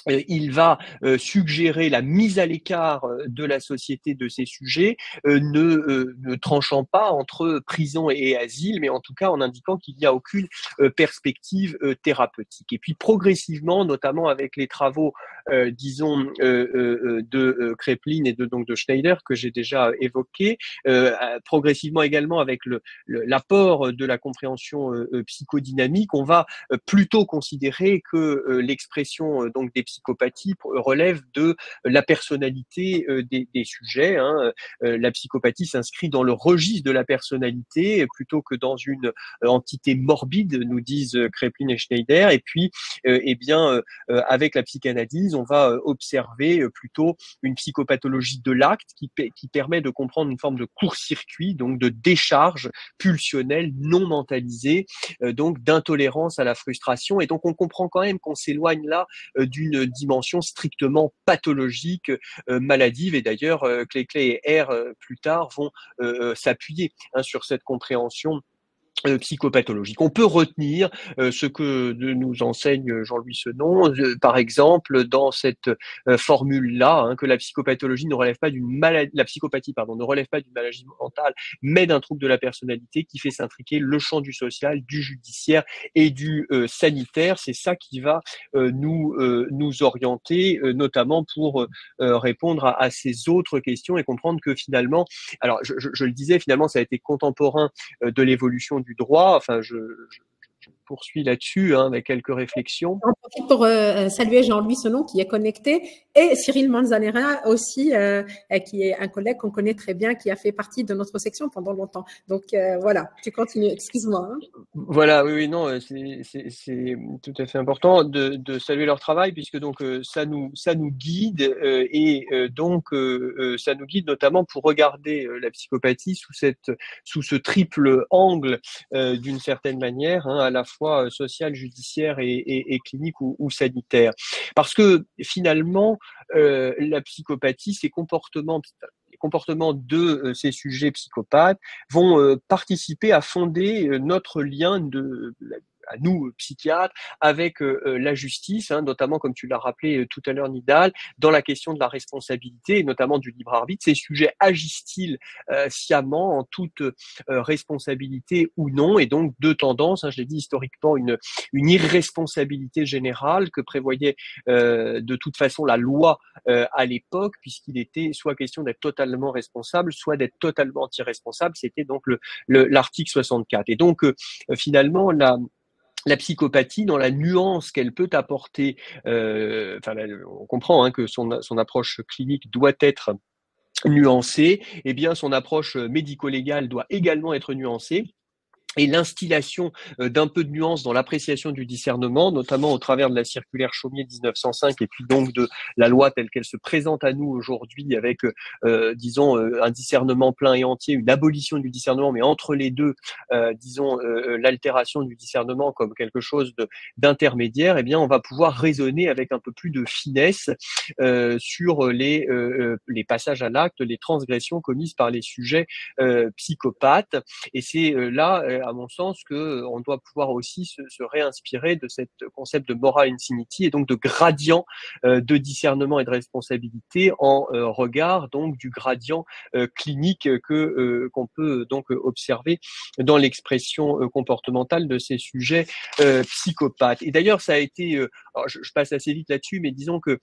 Il va suggérer la mise à l'écart de la société de ces sujets, ne tranchant pas entre prison et asile, mais en tout cas en indiquant qu'il n'y a aucune perspective thérapeutique. Et puis progressivement, notamment avec les travaux, disons, de Kraepelin et de Schneider que j'ai déjà évoqués, progressivement également avec l'apport de la compréhension psychodynamique, on va plutôt considérer que l'expression donc des psychopathie relève de la personnalité des sujets. La psychopathie s'inscrit dans le registre de la personnalité plutôt que dans une entité morbide, nous disent Kraepelin et Schneider. Et puis, avec la psychanalyse, on va observer plutôt une psychopathologie de l'acte qui permet de comprendre une forme de court-circuit, donc de décharge pulsionnelle non mentalisée, donc d'intolérance à la frustration. Et donc, on comprend quand même qu'on s'éloigne là d'une dimension strictement pathologique, maladive. Et d'ailleurs, Cleclé et R, plus tard, vont s'appuyer sur cette compréhension psychopathologique. On peut retenir ce que nous enseigne Jean-Louis Senon, par exemple, dans cette formule-là, que la psychopathologie ne relève pas d'une maladie, la psychopathie, pardon, ne relève pas d'une maladie mentale, mais d'un trouble de la personnalité qui fait s'intriquer le champ du social, du judiciaire et du sanitaire. C'est ça qui va nous orienter, notamment pour répondre à ces autres questions et comprendre que finalement, alors je le disais, finalement, ça a été contemporain de l'évolution du droit. Enfin, je poursuis là-dessus avec quelques réflexions. J'en profite pour saluer Jean-Louis Senon qui est connecté, et Cyril Manzanera aussi, qui est un collègue qu'on connaît très bien, qui a fait partie de notre section pendant longtemps. Donc voilà, tu continues, excuse-moi. Voilà, oui, non, c'est tout à fait important de saluer leur travail, puisque donc ça nous guide, et donc ça nous guide notamment pour regarder la psychopathie sous ce triple angle, d'une certaine manière, à la fois social, judiciaire et clinique ou sanitaire. Parce que finalement, la psychopathie, les comportements de ces sujets psychopathes vont participer à fonder notre lien à nous, psychiatres, avec la justice, notamment, comme tu l'as rappelé tout à l'heure, Nidal, dans la question de la responsabilité, et notamment du libre arbitre. Ces sujets agissent-ils sciemment, en toute responsabilité ou non? Et donc, deux tendances, je l'ai dit historiquement, une irresponsabilité générale que prévoyait de toute façon la loi à l'époque, puisqu'il était soit question d'être totalement responsable, soit d'être totalement anti-responsable. C'était donc l'article 64. Et donc, finalement, la psychopathie, dans la nuance qu'elle peut apporter, on comprend que son approche clinique doit être nuancée, et bien son approche médico-légale doit également être nuancée. et l'instillation d'un peu de nuance dans l'appréciation du discernement, notamment au travers de la circulaire Chaumier 1905 et puis donc de la loi telle qu'elle se présente à nous aujourd'hui avec, disons, un discernement plein et entier, une abolition du discernement, mais entre les deux, disons, l'altération du discernement comme quelque chose d'intermédiaire, eh bien, on va pouvoir raisonner avec un peu plus de finesse sur les passages à l'acte, les transgressions commises par les sujets psychopathes. Et c'est là, à mon sens, que on doit pouvoir aussi se réinspirer de cet concept de moral infinity et donc de gradient de discernement et de responsabilité en regard donc du gradient clinique qu'on peut donc observer dans l'expression comportementale de ces sujets psychopathes. Et d'ailleurs, ça a été, alors je passe assez vite là-dessus, mais disons que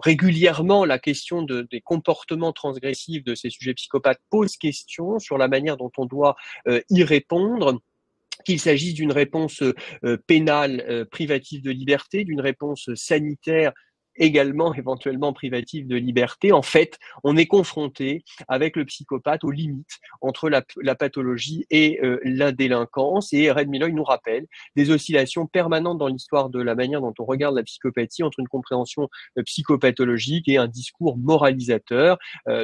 régulièrement, la question des comportements transgressifs de ces sujets psychopathes pose question sur la manière dont on doit y répondre, qu'il s'agisse d'une réponse pénale privative de liberté, d'une réponse sanitaire également éventuellement privative de liberté. En fait, on est confronté avec le psychopathe aux limites entre la pathologie et la délinquance. Et Red Milloy nous rappelle des oscillations permanentes dans l'histoire de la manière dont on regarde la psychopathie entre une compréhension psychopathologique et un discours moralisateur.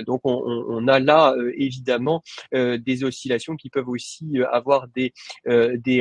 Donc on a là évidemment des oscillations qui peuvent aussi avoir des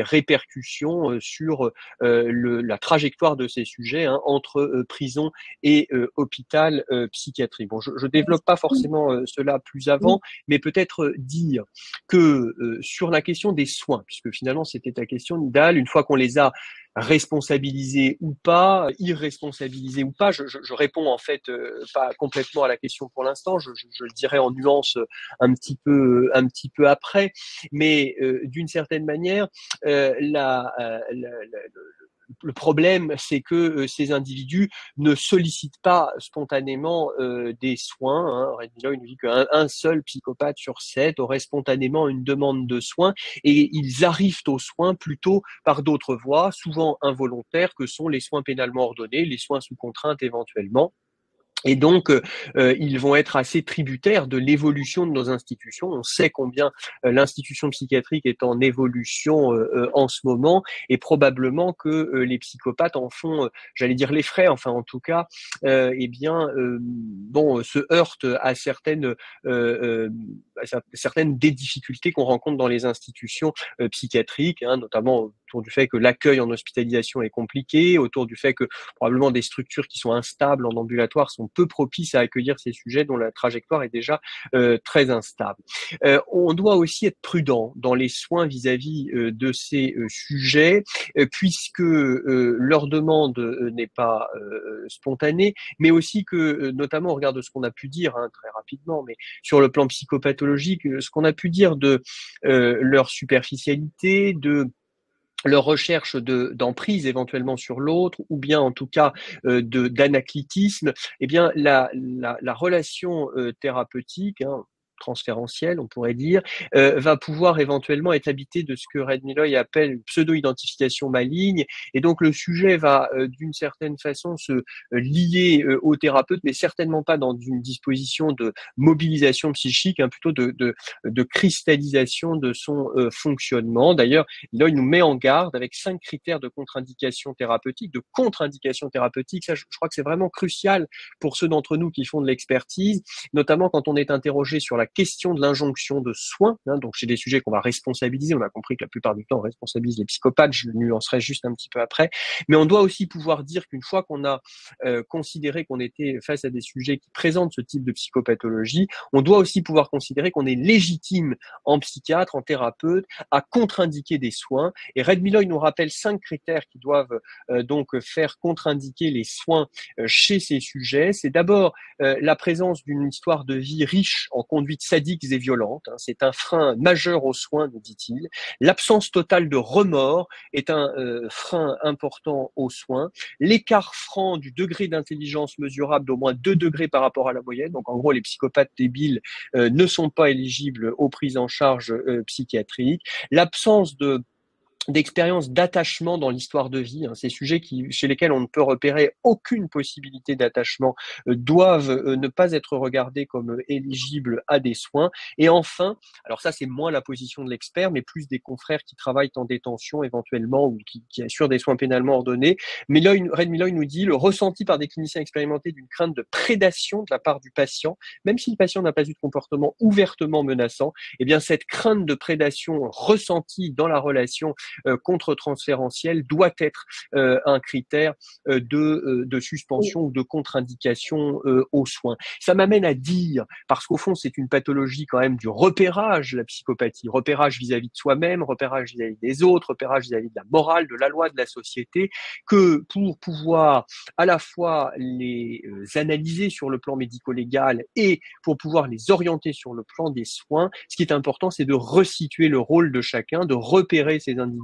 répercussions sur la trajectoire de ces sujets entre prison et hôpital psychiatrique. Bon, je développe pas forcément cela plus avant, mais peut-être dire que sur la question des soins, puisque finalement c'était ta question, Nidal, une fois qu'on les a responsabilisés ou pas, irresponsabilisés ou pas, je réponds en fait pas complètement à la question pour l'instant, je le dirai en nuance un petit peu après, mais d'une certaine manière, le problème, c'est que ces individus ne sollicitent pas spontanément des soins. Red Milloy nous dit qu'un seul psychopathe sur 7 aurait spontanément une demande de soins et ils arrivent aux soins plutôt par d'autres voies, souvent involontaires, que sont les soins pénalement ordonnés, les soins sous contrainte éventuellement. Et donc, ils vont être assez tributaires de l'évolution de nos institutions. On sait combien l'institution psychiatrique est en évolution en ce moment, et probablement que les psychopathes en font, j'allais dire les frais. Enfin, en tout cas, eh bien, se heurtent à certaines des difficultés qu'on rencontre dans les institutions psychiatriques, notamment autour du fait que l'accueil en hospitalisation est compliqué, autour du fait que probablement des structures qui sont instables en ambulatoire sont peu propices à accueillir ces sujets dont la trajectoire est déjà très instable. On doit aussi être prudent dans les soins vis-à-vis de ces sujets, puisque leur demande n'est pas spontanée, mais aussi que, notamment au regard de ce qu'on a pu dire très rapidement, mais sur le plan psychopathologique, ce qu'on a pu dire de leur superficialité, de leur recherche d'emprise éventuellement sur l'autre, ou bien en tout cas d'anaclitisme, eh bien la relation thérapeutique, transférentielle, on pourrait dire, va pouvoir éventuellement être habité de ce que Red Milloy appelle une pseudo-identification maligne, et donc le sujet va d'une certaine façon se lier au thérapeute, mais certainement pas dans une disposition de mobilisation psychique, plutôt de cristallisation de son fonctionnement. D'ailleurs, Milloy nous met en garde avec 5 critères de contre-indication thérapeutique, de contre-indication thérapeutique. Ça, je crois que c'est vraiment crucial pour ceux d'entre nous qui font de l'expertise, notamment quand on est interrogé sur la question de l'injonction de soins, donc chez des sujets qu'on va responsabiliser. On a compris que la plupart du temps on responsabilise les psychopathes, je le nuancerai juste un petit peu après, mais on doit aussi pouvoir dire qu'une fois qu'on a considéré qu'on était face à des sujets qui présentent ce type de psychopathologie, on doit aussi pouvoir considérer qu'on est légitime en psychiatre, en thérapeute, à contre-indiquer des soins. Et Red Milloy nous rappelle 5 critères qui doivent donc faire contre-indiquer les soins chez ces sujets. C'est d'abord la présence d'une histoire de vie riche en conduites sadiques et violentes. C'est un frein majeur aux soins, nous dit-il. L'absence totale de remords est un frein important aux soins. L'écart franc du degré d'intelligence mesurable d'au moins 2 degrés par rapport à la moyenne. Donc en gros, les psychopathes débiles ne sont pas éligibles aux prises en charge psychiatriques. L'absence de d'expériences d'attachement dans l'histoire de vie, hein, ces sujets chez lesquels on ne peut repérer aucune possibilité d'attachement doivent ne pas être regardés comme éligibles à des soins. Et enfin, alors ça c'est moins la position de l'expert, mais plus des confrères qui travaillent en détention éventuellement ou qui assurent des soins pénalement ordonnés. Red Milloy nous dit le ressenti par des cliniciens expérimentés d'une crainte de prédation de la part du patient, même si le patient n'a pas eu de comportement ouvertement menaçant, eh bien cette crainte de prédation ressentie dans la relation contre-transférentiel doit être un critère de suspension ou de contre-indication aux soins. Ça m'amène à dire, parce qu'au fond, c'est une pathologie quand même du repérage, la psychopathie. Repérage vis-à-vis de soi-même, repérage vis-à-vis des autres, repérage vis-à-vis de la morale, de la loi, de la société, que pour pouvoir à la fois les analyser sur le plan médico-légal et pour pouvoir les orienter sur le plan des soins, ce qui est important, c'est de resituer le rôle de chacun, de repérer ces individus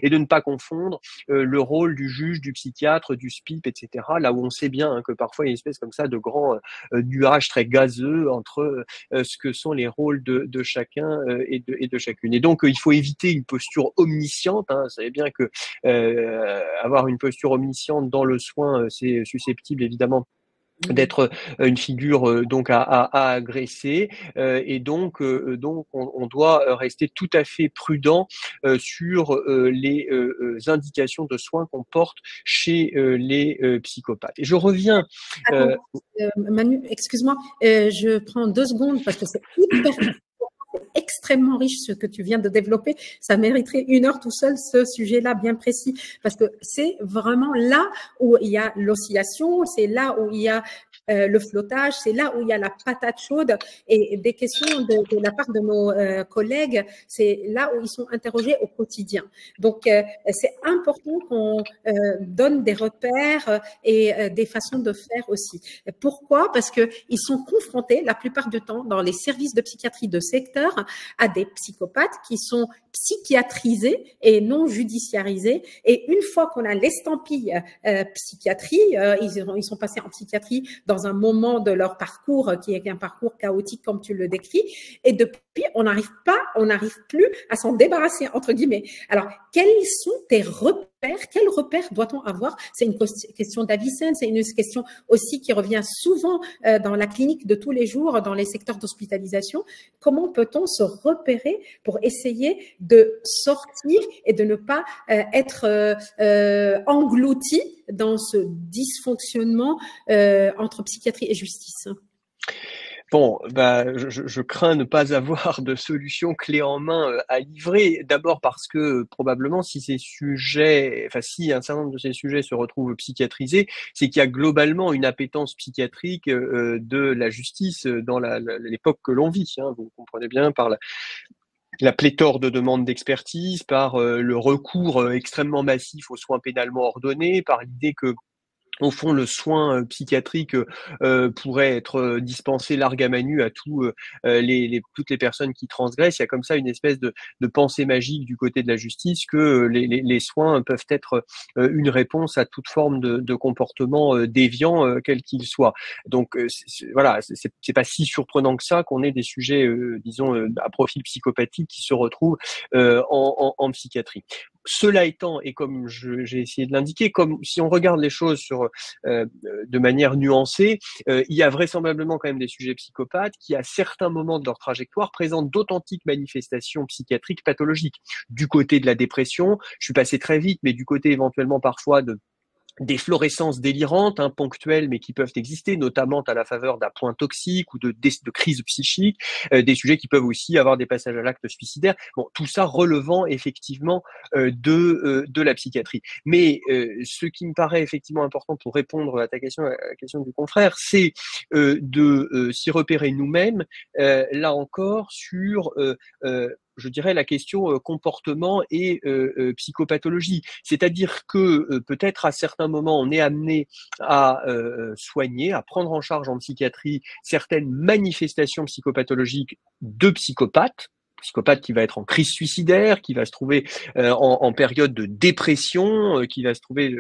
et de ne pas confondre le rôle du juge, du psychiatre, du SPIP, etc. Là où on sait bien que parfois il y a une espèce comme ça de grand nuage très gazeux entre ce que sont les rôles de chacun et de chacune. Et donc il faut éviter une posture omnisciente. Vous savez bien que avoir une posture omnisciente dans le soin, c'est susceptible évidemment d'être une figure donc à agresser et donc on doit rester tout à fait prudent sur les indications de soins qu'on porte chez les psychopathes. Et je reviens. Attends, Manu, excuse-moi, je prends 2 secondes parce que c'est hyper extrêmement riche ce que tu viens de développer. Ça mériterait 1 heure tout seul, ce sujet-là bien précis, parce que c'est vraiment là où il y a l'oscillation, c'est là où il y a le flottage, c'est là où il y a la patate chaude et des questions de la part de nos collègues, c'est là où ils sont interrogés au quotidien. Donc, c'est important qu'on donne des repères et des façons de faire aussi. Pourquoi? Parce que ils sont confrontés la plupart du temps dans les services de psychiatrie de secteur à des psychopathes qui sont psychiatrisés et non judiciarisés. Et une fois qu'on a l'estampille psychiatrie, ils sont passés en psychiatrie dans un moment de leur parcours qui est un parcours chaotique comme tu le décris. Et depuis, on n'arrive plus à s'en débarrasser, entre guillemets. Alors, quels sont tes repères? Quels repères doit-on avoir? C'est une question d'Avicenne, c'est une question aussi qui revient souvent dans la clinique de tous les jours, dans les secteurs d'hospitalisation. Comment peut-on se repérer pour essayer de sortir et de ne pas être englouti dans ce dysfonctionnement entre psychiatrie et justice? Bon, je crains ne pas avoir de solution clé en main à livrer. D'abord parce que probablement si si un certain nombre de ces sujets se retrouvent psychiatrisés, c'est qu'il y a globalement une appétence psychiatrique de la justice dans l'époque que l'on vit. Vous comprenez bien par la pléthore de demandes d'expertise, par le recours extrêmement massif aux soins pénalement ordonnés, par l'idée que au fond, le soin psychiatrique pourrait être dispensé largue à manu à toutes les personnes qui transgressent. Il y a comme ça une espèce de pensée magique du côté de la justice que les soins peuvent être une réponse à toute forme de comportement déviant, quel qu'il soit. Donc voilà, c'est pas si surprenant que ça qu'on ait des sujets, disons, à profil psychopathique qui se retrouvent en psychiatrie. Cela étant, et comme j'ai essayé de l'indiquer, comme si on regarde les choses de manière nuancée, il y a vraisemblablement quand même des sujets psychopathes qui, à certains moments de leur trajectoire, présentent d'authentiques manifestations psychiatriques pathologiques. Du côté de la dépression, je suis passé très vite, mais du côté éventuellement parfois d'efflorescences délirantes, ponctuelles, mais qui peuvent exister, notamment à la faveur d'un point toxique ou de crises psychiques, des sujets qui peuvent aussi avoir des passages à l'acte suicidaire. Bon, tout ça relevant effectivement de la psychiatrie. Mais ce qui me paraît effectivement important pour répondre à ta question, à la question du confrère, c'est de s'y repérer nous-mêmes, là encore, sur je dirais la question comportement et psychopathologie. C'est-à-dire que peut-être à certains moments, on est amené à soigner, à prendre en charge en psychiatrie certaines manifestations psychopathologiques de psychopathes, psychopathe qui va être en crise suicidaire, qui va se trouver en période de dépression, qui va se trouver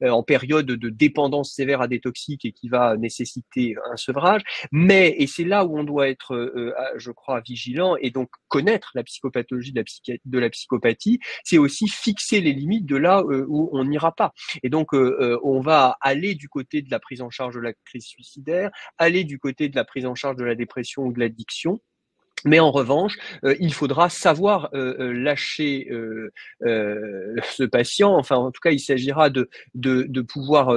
en période de dépendance sévère à des toxiques et qui va nécessiter un sevrage. Mais, et c'est là où on doit être, je crois, vigilant et donc connaître la psychopathologie de la psychopathie, c'est aussi fixer les limites de là où on n'ira pas. Et donc, on va aller du côté de la prise en charge de la crise suicidaire, aller du côté de la prise en charge de la dépression ou de l'addiction. Mais en revanche, il faudra savoir lâcher ce patient. Enfin, en tout cas, il s'agira de pouvoir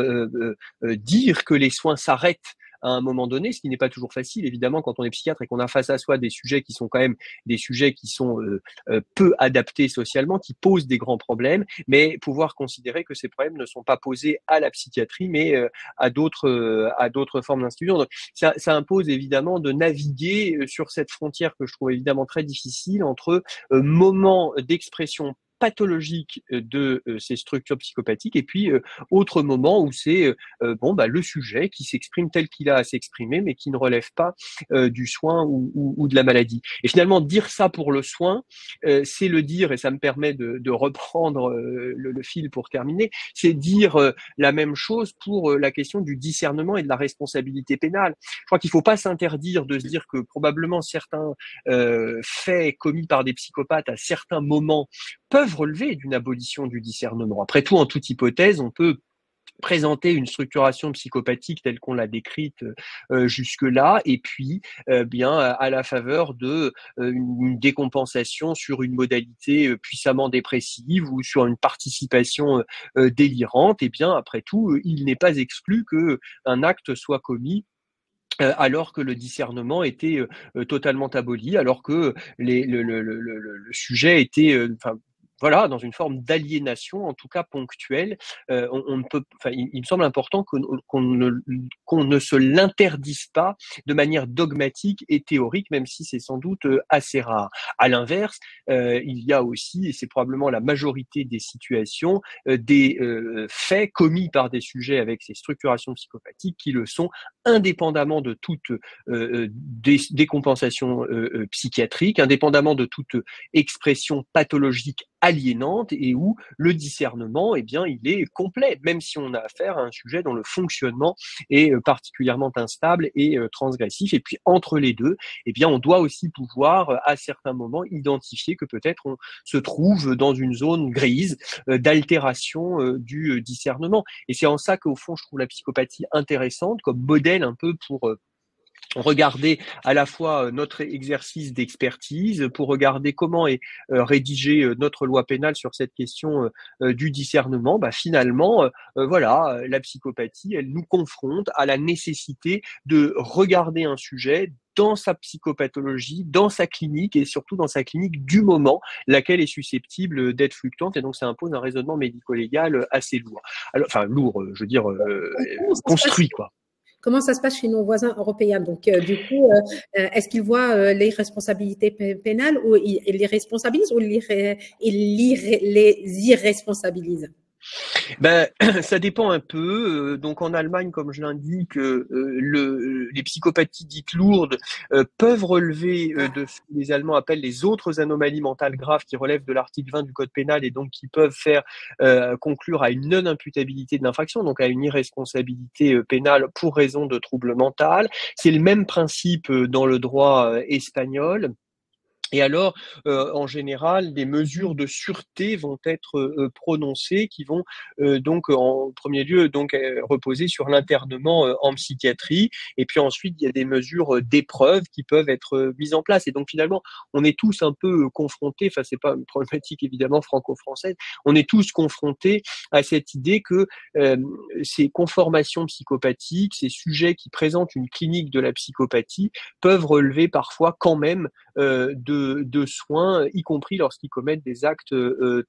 dire que les soins s'arrêtent à un moment donné, ce qui n'est pas toujours facile, évidemment, quand on est psychiatre et qu'on a face à soi des sujets qui sont quand même des sujets qui sont peu adaptés socialement, qui posent des grands problèmes, mais pouvoir considérer que ces problèmes ne sont pas posés à la psychiatrie, mais à d'autres formes d'institutions. Donc, ça impose évidemment de naviguer sur cette frontière que je trouve évidemment très difficile entre moments d'expression pathologique de ces structures psychopathiques et puis autre moment où c'est le sujet qui s'exprime tel qu'il a à s'exprimer mais qui ne relève pas du soin ou de la maladie. Et finalement dire ça pour le soin, c'est le dire, et ça me permet de reprendre le fil pour terminer, c'est dire la même chose pour la question du discernement et de la responsabilité pénale. Je crois qu'il ne faut pas s'interdire de se dire que probablement certains faits commis par des psychopathes à certains moments peuvent relever d'une abolition du discernement. Après tout, en toute hypothèse, on peut présenter une structuration psychopathique telle qu'on l'a décrite jusque-là, et puis bien à la faveur de une décompensation sur une modalité puissamment dépressive ou sur une participation délirante, et bien après tout, il n'est pas exclu que un acte soit commis alors que le discernement était totalement aboli, alors que le sujet était dans une forme d'aliénation, en tout cas ponctuelle. On ne peut, il me semble important qu'on ne se l'interdise pas de manière dogmatique et théorique, même si c'est sans doute assez rare. À l'inverse, il y a aussi, et c'est probablement la majorité des situations, des faits commis par des sujets avec ces structurations psychopathiques qui le sont indépendamment de toute décompensation psychiatrique, indépendamment de toute expression pathologique aliénante, et où le discernement, eh bien, il est complet, même si on a affaire à un sujet dont le fonctionnement est particulièrement instable et transgressif. Et puis entre les deux, eh bien, on doit aussi pouvoir, à certains moments, identifier que peut-être on se trouve dans une zone grise d'altération du discernement. Et c'est en ça qu'au fond, je trouve la psychopathie intéressante comme modèle un peu pour regarder à la fois notre exercice d'expertise, pour regarder comment est rédigée notre loi pénale sur cette question du discernement. Finalement, la psychopathie, elle nous confronte à la nécessité de regarder un sujet dans sa psychopathologie, dans sa clinique et surtout dans sa clinique du moment, laquelle est susceptible d'être fluctuante, et donc ça impose un raisonnement médico-légal assez lourd. Alors, enfin lourd, je veux dire construit, quoi. Comment ça se passe chez nos voisins européens? Donc, du coup, est-ce qu'ils voient les responsabilités pénales ou ils les responsabilisent ou ils les irresponsabilisent? Ça dépend un peu. Donc en Allemagne, comme je l'indique, les psychopathies dites lourdes peuvent relever de ce que les Allemands appellent les autres anomalies mentales graves qui relèvent de l'article 20 du Code pénal et donc qui peuvent faire conclure à une non-imputabilité de l'infraction, donc à une irresponsabilité pénale pour raison de trouble mental. C'est le même principe dans le droit espagnol. Et alors, en général, des mesures de sûreté vont être prononcées, qui vont donc en premier lieu reposer sur l'internement en psychiatrie. Et puis ensuite, il y a des mesures d'épreuve qui peuvent être mises en place. Et donc finalement, on est tous un peu confrontés. Enfin, c'est pas une problématique évidemment franco-française. On est tous confrontés à cette idée que ces conformations psychopathiques, ces sujets qui présentent une clinique de la psychopathie, peuvent relever parfois quand même de soins, y compris lorsqu'ils commettent des actes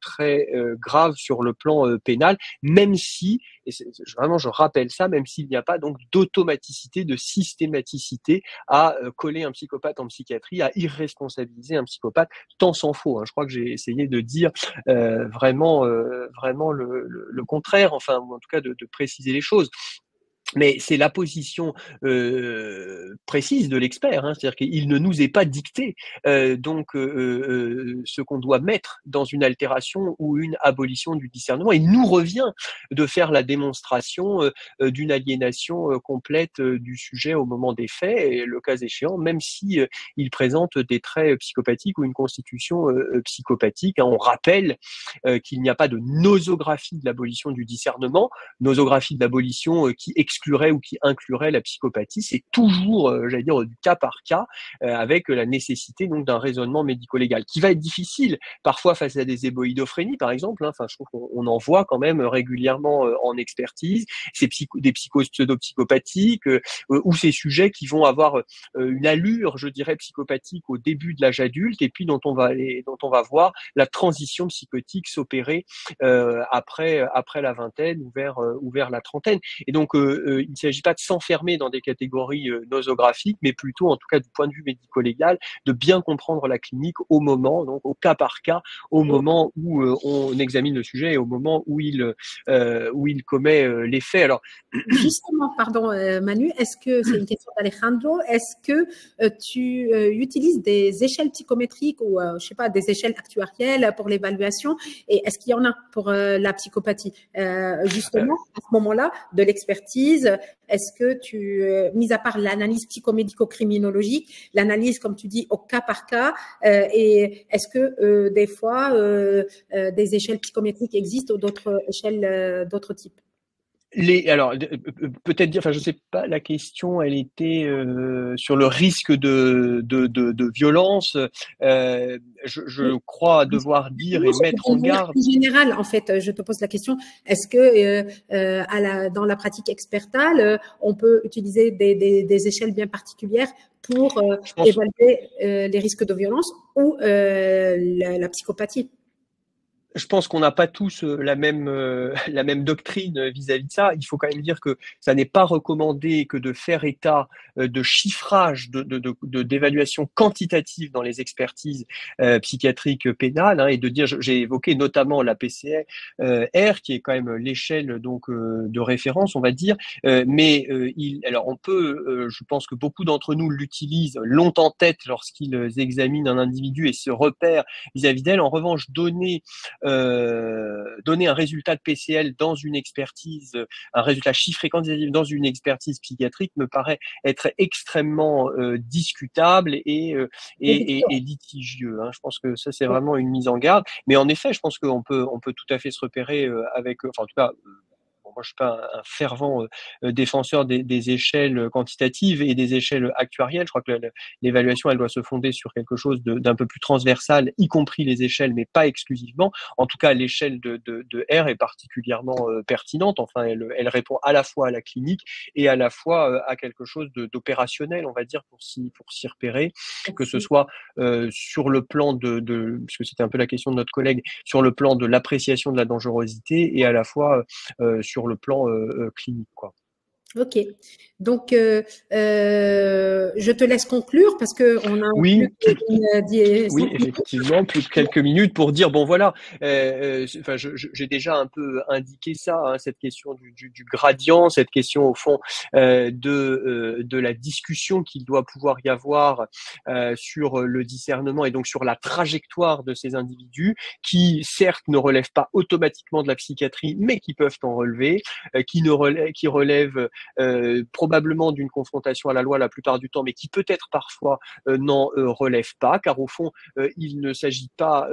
très graves sur le plan pénal, même si, et vraiment je rappelle ça, même s'il n'y a pas donc d'automaticité, de systématicité à coller un psychopathe en psychiatrie, à irresponsabiliser un psychopathe, tant s'en faut. Hein. Je crois que j'ai essayé de dire vraiment le contraire, enfin, ou en tout cas de préciser les choses. Mais c'est la position précise de l'expert, hein, c'est-à-dire qu'il ne nous est pas dicté ce qu'on doit mettre dans une altération ou une abolition du discernement. Il nous revient de faire la démonstration d'une aliénation complète du sujet au moment des faits, et le cas échéant, même si il présente des traits psychopathiques ou une constitution psychopathique. Hein. On rappelle qu'il n'y a pas de nosographie de l'abolition du discernement, nosographie de l'abolition qui exclurait ou qui inclurait la psychopathie. C'est toujours, j'allais dire, du cas par cas, avec la nécessité donc d'un raisonnement médico-légal, qui va être difficile parfois face à des éboïdophrénies, par exemple. Hein. Enfin, je trouve qu'on en voit quand même régulièrement en expertise, des psychoses pseudo-psychopathiques, ou ces sujets qui vont avoir une allure, je dirais, psychopathique au début de l'âge adulte, et puis dont on va voir la transition psychotique s'opérer après la vingtaine ou vers la trentaine. Et donc, il ne s'agit pas de s'enfermer dans des catégories nosographiques, mais plutôt, en tout cas du point de vue médico-légal, de bien comprendre la clinique au moment, donc au cas par cas, au moment où on examine le sujet et au moment où il commet les faits. Alors, justement, pardon Manu, est-ce que c'est une question d'Alejandro? Est-ce que tu utilises des échelles psychométriques ou je sais pas, des échelles actuarielles pour l'évaluation? Et est-ce qu'il y en a pour la psychopathie? Justement, à ce moment-là, de l'expertise, est-ce que mis à part l'analyse psychomédico-criminologique, l'analyse, comme tu dis, au cas par cas, et est-ce que des fois des échelles psychométriques existent ou d'autres échelles d'autres types? Alors, peut-être dire, enfin, je sais pas, la question, elle était sur le risque de violence. Je crois devoir dire et mettre en garde. En général, en fait, je te pose la question, est-ce que dans la pratique expertale, on peut utiliser des échelles bien particulières pour évaluer les risques de violence ou la psychopathie? Je pense qu'on n'a pas tous la même doctrine vis-à-vis de ça. Il faut quand même dire que ça n'est pas recommandé que de faire état de chiffrage d'évaluation quantitative dans les expertises psychiatriques pénales, hein, et de dire, j'ai évoqué notamment la PCR qui est quand même l'échelle donc de référence, on va dire, mais alors on peut, je pense que beaucoup d'entre nous l'utilisent, l'ont en tête lorsqu'ils examinent un individu et se repèrent vis-à-vis d'elle. En revanche, donner un résultat de PCL dans une expertise, un résultat chiffré quantitatif dans une expertise psychiatrique me paraît être extrêmement discutable et litigieux. Hein. Je pense que ça, c'est vraiment une mise en garde. Mais en effet, je pense qu'on peut tout à fait se repérer avec, enfin, en tout cas, moi, je suis pas un fervent défenseur des échelles quantitatives et des échelles actuarielles. Je crois que l'évaluation, elle doit se fonder sur quelque chose d'un peu plus transversal, y compris les échelles, mais pas exclusivement. En tout cas, l'échelle de R est particulièrement pertinente. Enfin, elle répond à la fois à la clinique et à la fois à quelque chose d'opérationnel, on va dire, pour s'y repérer, que ce soit sur le plan parce que c'était un peu la question de notre collègue, sur le plan de l'appréciation de la dangerosité et à la fois sur le plan clinique, quoi. Ok, donc je te laisse conclure parce que on a oui, oui, effectivement, plus de quelques minutes pour dire bon voilà, enfin j'ai déjà un peu indiqué ça, hein, cette question du gradient, cette question au fond de la discussion qu'il doit pouvoir y avoir sur le discernement et donc sur la trajectoire de ces individus qui certes ne relèvent pas automatiquement de la psychiatrie, mais qui peuvent en relever, qui relèvent probablement d'une confrontation à la loi la plupart du temps, mais qui peut-être parfois n'en relève pas, car au fond, il ne s'agit pas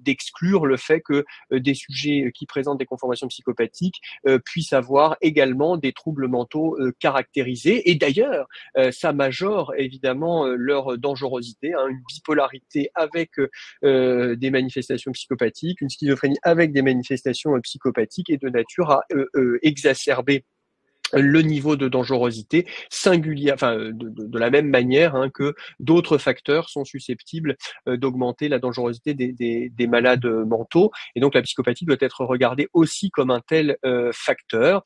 d'exclure le fait que des sujets qui présentent des conformations psychopathiques puissent avoir également des troubles mentaux caractérisés. Et d'ailleurs, ça majore évidemment leur dangerosité, hein, une bipolarité avec des manifestations psychopathiques, une schizophrénie avec des manifestations psychopathiques est de nature à exacerber le niveau de dangerosité singulière, enfin de la même manière, hein, que d'autres facteurs sont susceptibles d'augmenter la dangerosité des malades mentaux. Et donc la psychopathie doit être regardée aussi comme un tel facteur.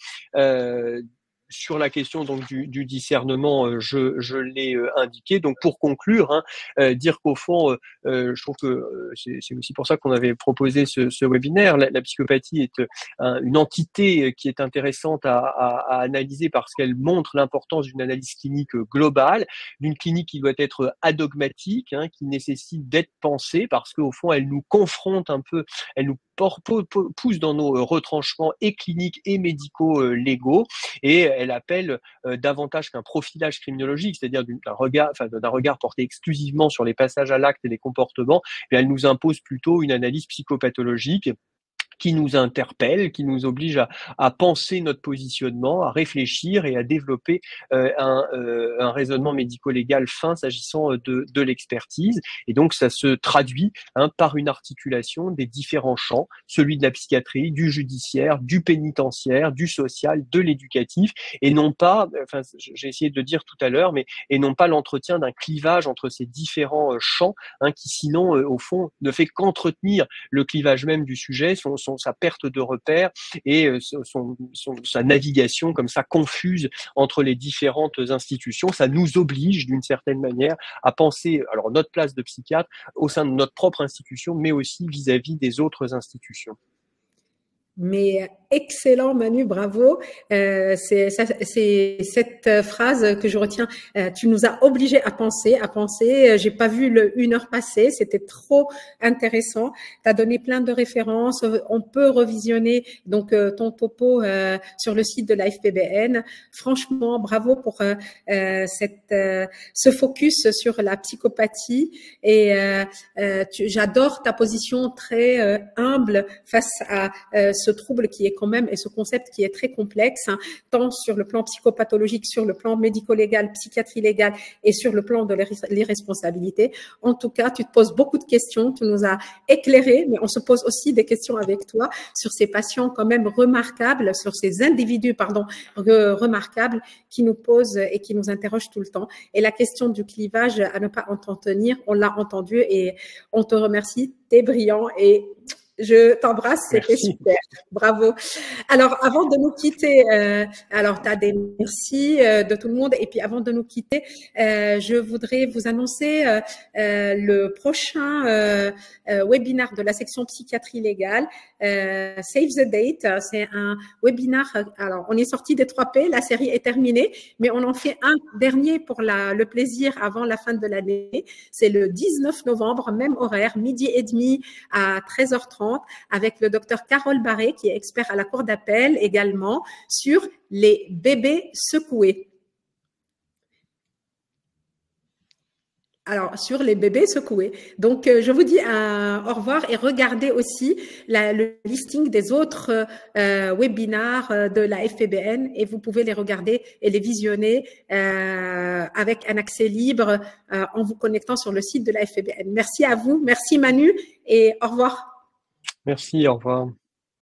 sur la question donc du discernement, je l'ai indiqué. Donc pour conclure, hein, dire qu'au fond, je trouve que c'est aussi pour ça qu'on avait proposé ce webinaire. La psychopathie est une entité qui est intéressante à analyser parce qu'elle montre l'importance d'une analyse clinique globale, d'une clinique qui doit être adogmatique, hein, qui nécessite d'être pensée parce qu'au fond, elle nous confronte un peu, elle nous pousse dans nos retranchements et cliniques et médicaux légaux, et elle appelle davantage qu'un profilage criminologique, c'est-à-dire d'un regard porté exclusivement sur les passages à l'acte et les comportements, et elle nous impose plutôt une analyse psychopathologique qui nous interpelle, qui nous oblige à penser notre positionnement, à réfléchir et à développer un raisonnement médico-légal fin s'agissant de l'expertise. Et donc, ça se traduit par une articulation des différents champs, celui de la psychiatrie, du judiciaire, du pénitentiaire, du social, de l'éducatif, et non pas, enfin, j'ai essayé de dire tout à l'heure, et non pas l'entretien d'un clivage entre ces différents champs, qui sinon, au fond, ne fait qu'entretenir le clivage même du sujet, sa perte de repère et sa navigation comme ça confuse entre les différentes institutions. Ça nous oblige d'une certaine manière à penser alors notre place de psychiatre au sein de notre propre institution, mais aussi vis-à-vis des autres institutions. Mais excellent, Manu, bravo. C'est cette phrase que je retiens. Tu nous as obligés à penser. J'ai pas vu le 1 heure passer. C'était trop intéressant. Tu as donné plein de références. On peut revisionner donc ton topo sur le site de l'AFPBN. Franchement, bravo pour ce focus sur la psychopathie. Et j'adore ta position très humble face à ce trouble qui est quand même, et ce concept qui est très complexe, hein, tant sur le plan psychopathologique, sur le plan médico-légal, psychiatrie légale et sur le plan de l'irresponsabilité. En tout cas, tu te poses beaucoup de questions, tu nous as éclairé, mais on se pose aussi des questions avec toi sur ces patients quand même remarquables, sur ces individus, remarquables qui nous posent et qui nous interrogent tout le temps. Et la question du clivage à ne pas en tenir, on l'a entendu et on te remercie, t'es brillant et je t'embrasse, c'était super. Bravo. Alors, avant de nous quitter, alors tu as des merci de tout le monde. Et puis, avant de nous quitter, je voudrais vous annoncer le prochain webinaire de la section psychiatrie légale. Save the date. C'est un webinaire. Alors, on est sorti des 3P. La série est terminée, mais on en fait un dernier pour le plaisir avant la fin de l'année. C'est le 19 novembre, même horaire, 12h30 à 13h30. Avec le docteur Carole Barré, qui est expert à la cour d'appel également, sur les bébés secoués. Alors, sur les bébés secoués. Donc, je vous dis au revoir et regardez aussi le listing des autres webinaires de la FPBN et vous pouvez les regarder et les visionner avec un accès libre en vous connectant sur le site de la FPBN. Merci à vous, merci Manu et au revoir. Merci, au revoir.